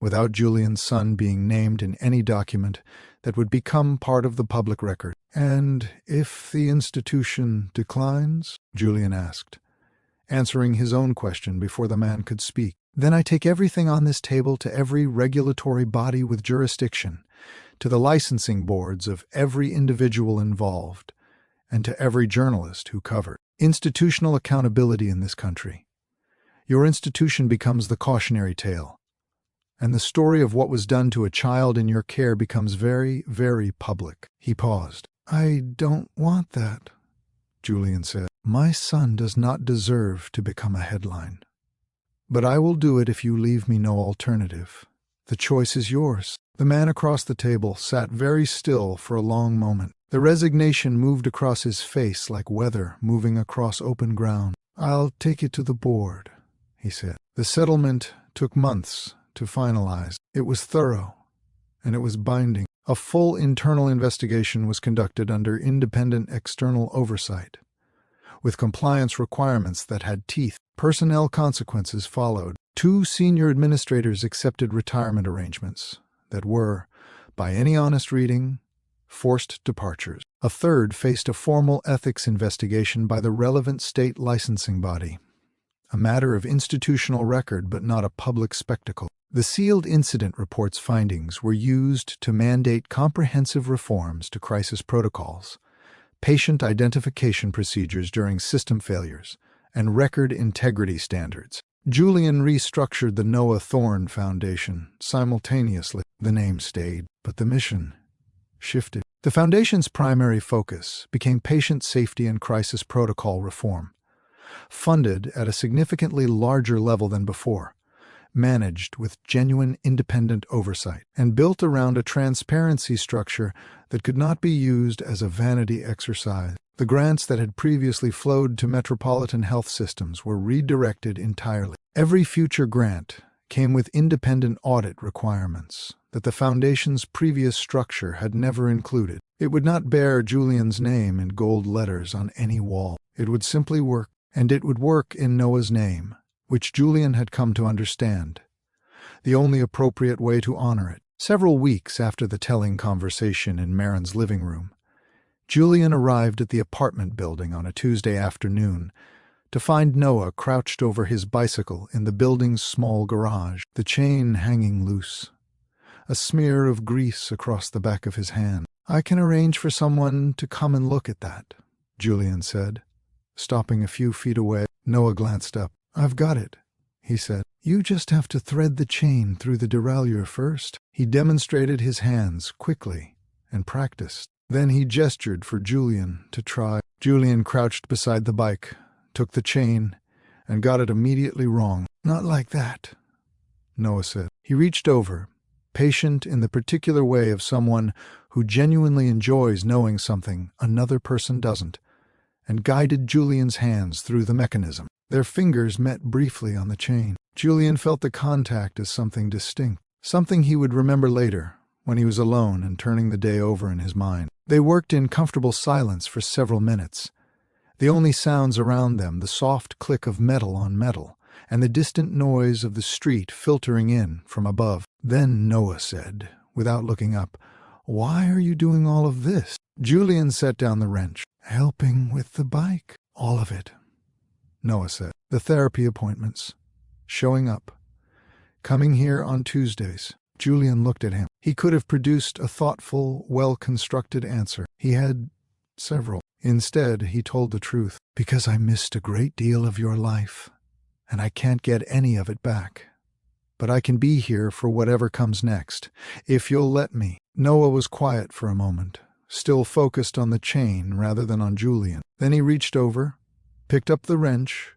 without Julian's son being named in any document that would become part of the public record. "And if the institution declines?" Julian asked, answering his own question before the man could speak. "Then I take everything on this table to every regulatory body with jurisdiction, to the licensing boards of every individual involved, and to every journalist who covered. Institutional accountability in this country. Your institution becomes the cautionary tale, and the story of what was done to a child in your care becomes very, very public." He paused. "I don't want that," Julian said. "My son does not deserve to become a headline. But I will do it if you leave me no alternative. The choice is yours." The man across the table sat very still for a long moment. The resignation moved across his face like weather moving across open ground. "I'll take it to the board," he said. The settlement took months to finalize. It was thorough, and it was binding. A full internal investigation was conducted under independent external oversight, with compliance requirements that had teeth. Personnel consequences followed. 2 senior administrators accepted retirement arrangements that were, by any honest reading, forced departures. A third faced a formal ethics investigation by the relevant state licensing body, a matter of institutional record but not a public spectacle. The sealed incident report's findings were used to mandate comprehensive reforms to crisis protocols, patient identification procedures during system failures, and record integrity standards. Julian restructured the Noah Thorne Foundation simultaneously. The name stayed, but the mission shifted. The foundation's primary focus became patient safety and crisis protocol reform, funded at a significantly larger level than before, managed with genuine independent oversight, and built around a transparency structure that could not be used as a vanity exercise. The grants that had previously flowed to metropolitan health systems were redirected entirely. Every future grant came with independent audit requirements that the Foundation's previous structure had never included. It would not bear Julian's name in gold letters on any wall. It would simply work, and it would work in Noah's name, which Julian had come to understand, the only appropriate way to honor it. Several weeks after the telling conversation in Marin's living room, Julian arrived at the apartment building on a Tuesday afternoon to find Noah crouched over his bicycle in the building's small garage, the chain hanging loose, a smear of grease across the back of his hand. "I can arrange for someone to come and look at that," Julian said, stopping a few feet away. Noah glanced up. "I've got it," he said. "You just have to thread the chain through the derailleur first." He demonstrated his hands quickly and practiced. Then he gestured for Julian to try. Julian crouched beside the bike, took the chain, and got it immediately wrong. "Not like that," Noah said. He reached over, patient in the particular way of someone who genuinely enjoys knowing something another person doesn't, and guided Julian's hands through the mechanism. Their fingers met briefly on the chain. Julian felt the contact as something distinct, something he would remember later, when he was alone and turning the day over in his mind. They worked in comfortable silence for several minutes, the only sounds around them the soft click of metal on metal and the distant noise of the street filtering in from above. Then Noah said, without looking up, "Why are you doing all of this?" Julian set down the wrench. "Helping with the bike." "All of it," Noah said. "The therapy appointments, showing up, coming here on Tuesdays." Julian looked at him. He could have produced a thoughtful, well-constructed answer. He had several. Instead, he told the truth. "Because I missed a great deal of your life, and I can't get any of it back. But I can be here for whatever comes next, if you'll let me." Noah was quiet for a moment, still focused on the chain rather than on Julian. Then he reached over, picked up the wrench,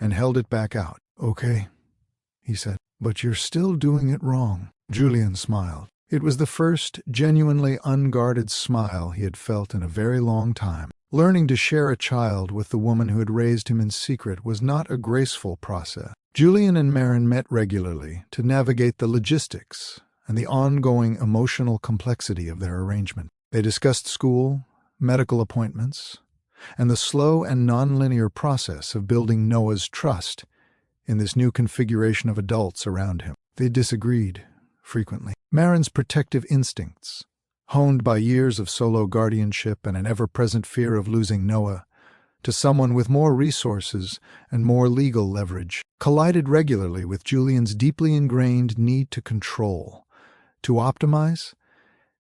and held it back out. "Okay," he said, "but you're still doing it wrong." Julian smiled. It was the first genuinely unguarded smile he had felt in a very long time. Learning to share a child with the woman who had raised him in secret was not a graceful process. Julian and Maren met regularly to navigate the logistics and the ongoing emotional complexity of their arrangement. They discussed school, medical appointments, and the slow and nonlinear process of building Noah's trust in this new configuration of adults around him. They disagreed frequently. Maren's protective instincts, honed by years of solo guardianship and an ever-present fear of losing Noah to someone with more resources and more legal leverage, collided regularly with Julian's deeply ingrained need to control, to optimize,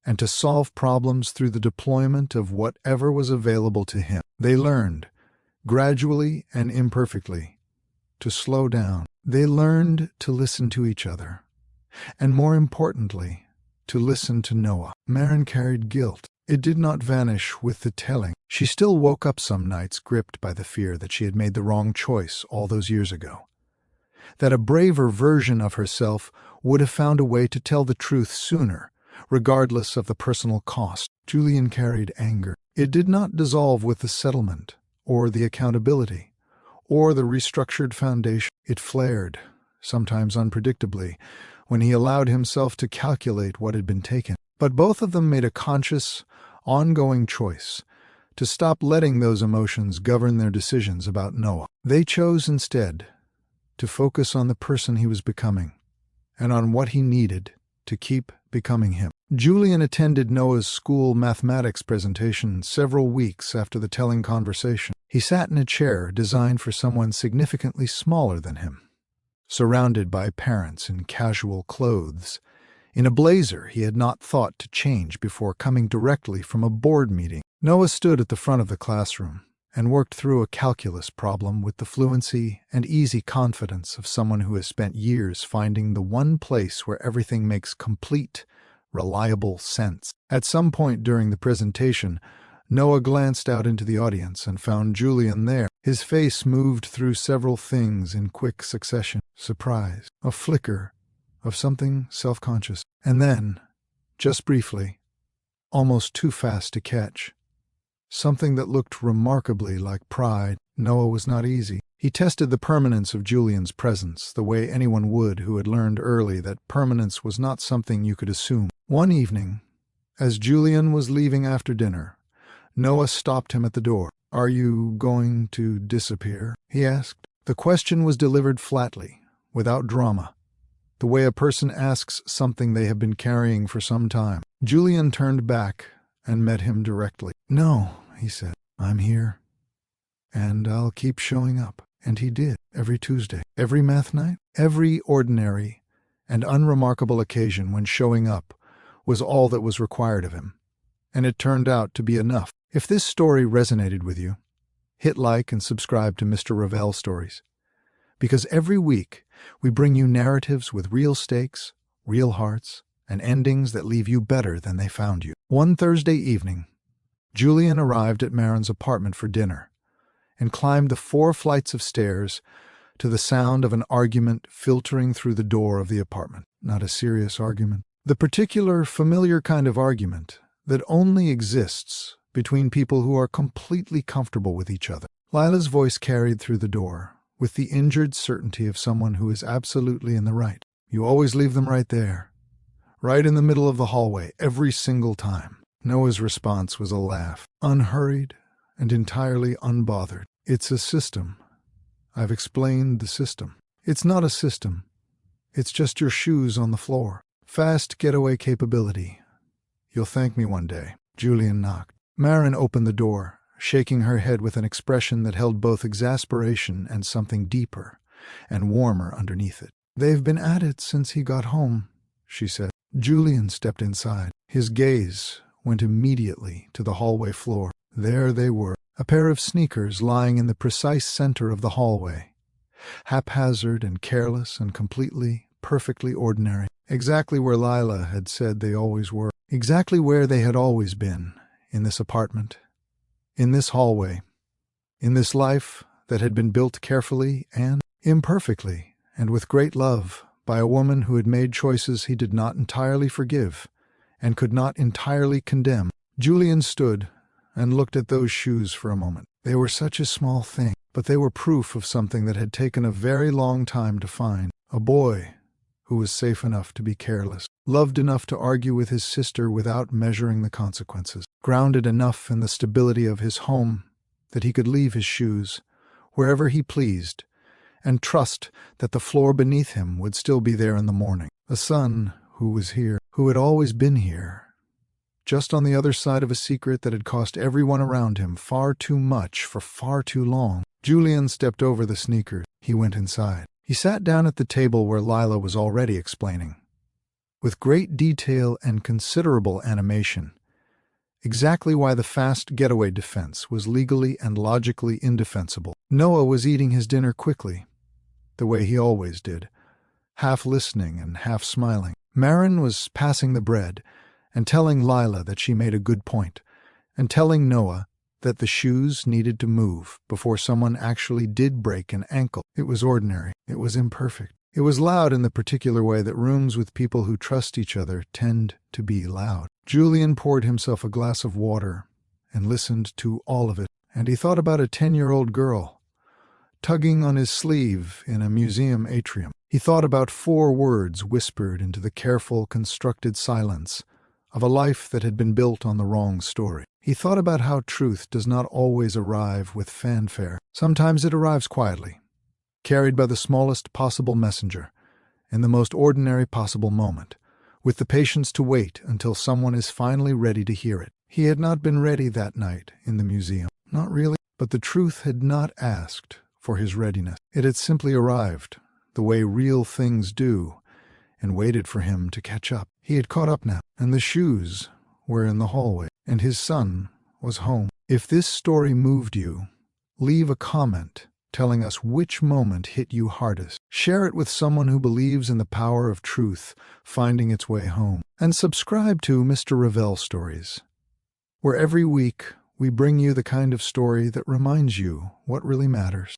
and to solve problems through the deployment of whatever was available to him. They learned, gradually and imperfectly, to slow down. They learned to listen to each other, and more importantly, to listen to Noah. Maren carried guilt. It did not vanish with the telling. She still woke up some nights gripped by the fear that she had made the wrong choice all those years ago, that a braver version of herself would have found a way to tell the truth sooner, regardless of the personal cost. Julian carried anger. It did not dissolve with the settlement, or the accountability, or the restructured foundation. It flared, sometimes unpredictably, when he allowed himself to calculate what had been taken. But both of them made a conscious, ongoing choice to stop letting those emotions govern their decisions about Noah. They chose instead to focus on the person he was becoming and on what he needed to keep becoming him. Julian attended Noah's school mathematics presentation several weeks after the telling conversation. He sat in a chair designed for someone significantly smaller than him, surrounded by parents in casual clothes, in a blazer he had not thought to change before coming directly from a board meeting. Noah stood at the front of the classroom and worked through a calculus problem with the fluency and easy confidence of someone who has spent years finding the one place where everything makes complete, reliable sense. At some point during the presentation, Noah glanced out into the audience and found Julian there. His face moved through several things in quick succession. Surprise, a flicker of something self-conscious, and then, just briefly, almost too fast to catch, something that looked remarkably like pride. Noah was not easy. He tested the permanence of Julian's presence the way anyone would who had learned early that permanence was not something you could assume. One evening, as Julian was leaving after dinner, Noah stopped him at the door. "Are you going to disappear?" he asked. The question was delivered flatly, without drama, the way a person asks something they have been carrying for some time. Julian turned back and met him directly. "No," he said, "I'm here, and I'll keep showing up." And he did, every Tuesday, every math night, every ordinary and unremarkable occasion when showing up was all that was required of him. And it turned out to be enough. If this story resonated with you, hit like and subscribe to Mr. Ravelle Stories, because every week we bring you narratives with real stakes, real hearts, and endings that leave you better than they found you. One Thursday evening, Julian arrived at Maren's apartment for dinner and climbed the 4 flights of stairs to the sound of an argument filtering through the door of the apartment. Not a serious argument. The particular, familiar kind of argument that only exists between people who are completely comfortable with each other. Lila's voice carried through the door with the injured certainty of someone who is absolutely in the right. "You always leave them right there, right in the middle of the hallway, every single time." Noah's response was a laugh, unhurried and entirely unbothered. "It's a system. I've explained the system." "It's not a system. It's just your shoes on the floor. Fast getaway capability. You'll thank me one day." Julian knocked. Maren opened the door, shaking her head with an expression that held both exasperation and something deeper and warmer underneath it. "They've been at it since he got home," she said. Julian stepped inside. His gaze went immediately to the hallway floor. There they were, a pair of sneakers lying in the precise center of the hallway, haphazard and careless and completely, perfectly ordinary. Exactly where Lila had said they always were. Exactly where they had always been, in this apartment, in this hallway, in this life that had been built carefully and imperfectly and with great love by a woman who had made choices he did not entirely forgive, and could not entirely condemn. Julian stood and looked at those shoes for a moment. They were such a small thing, but they were proof of something that had taken a very long time to find. A boy who was safe enough to be careless, loved enough to argue with his sister without measuring the consequences, grounded enough in the stability of his home that he could leave his shoes wherever he pleased and trust that the floor beneath him would still be there in the morning. A son who was here, who had always been here, just on the other side of a secret that had cost everyone around him far too much for far too long. Julian stepped over the sneakers. He went inside. He sat down at the table where Lila was already explaining, with great detail and considerable animation, exactly why the fast getaway defense was legally and logically indefensible. Noah was eating his dinner quickly, the way he always did, half listening and half smiling. Marin was passing the bread and telling Lila that she made a good point, and telling Noah that the shoes needed to move before someone actually did break an ankle. It was ordinary. It was imperfect. It was loud in the particular way that rooms with people who trust each other tend to be loud. Julian poured himself a glass of water and listened to all of it, and he thought about a 10-year-old girl tugging on his sleeve in a museum atrium. He thought about 4 words whispered into the careful, constructed silence of a life that had been built on the wrong story. He thought about how truth does not always arrive with fanfare. Sometimes it arrives quietly, carried by the smallest possible messenger, in the most ordinary possible moment, with the patience to wait until someone is finally ready to hear it. He had not been ready that night in the museum. Not really, but the truth had not asked for his readiness. It had simply arrived, the way real things do, and waited for him to catch up. He had caught up now, and the shoes were in the hallway, and his son was home. If this story moved you, leave a comment telling us which moment hit you hardest. Share it with someone who believes in the power of truth finding its way home. And subscribe to Mr. Ravelle Stories, where every week we bring you the kind of story that reminds you what really matters.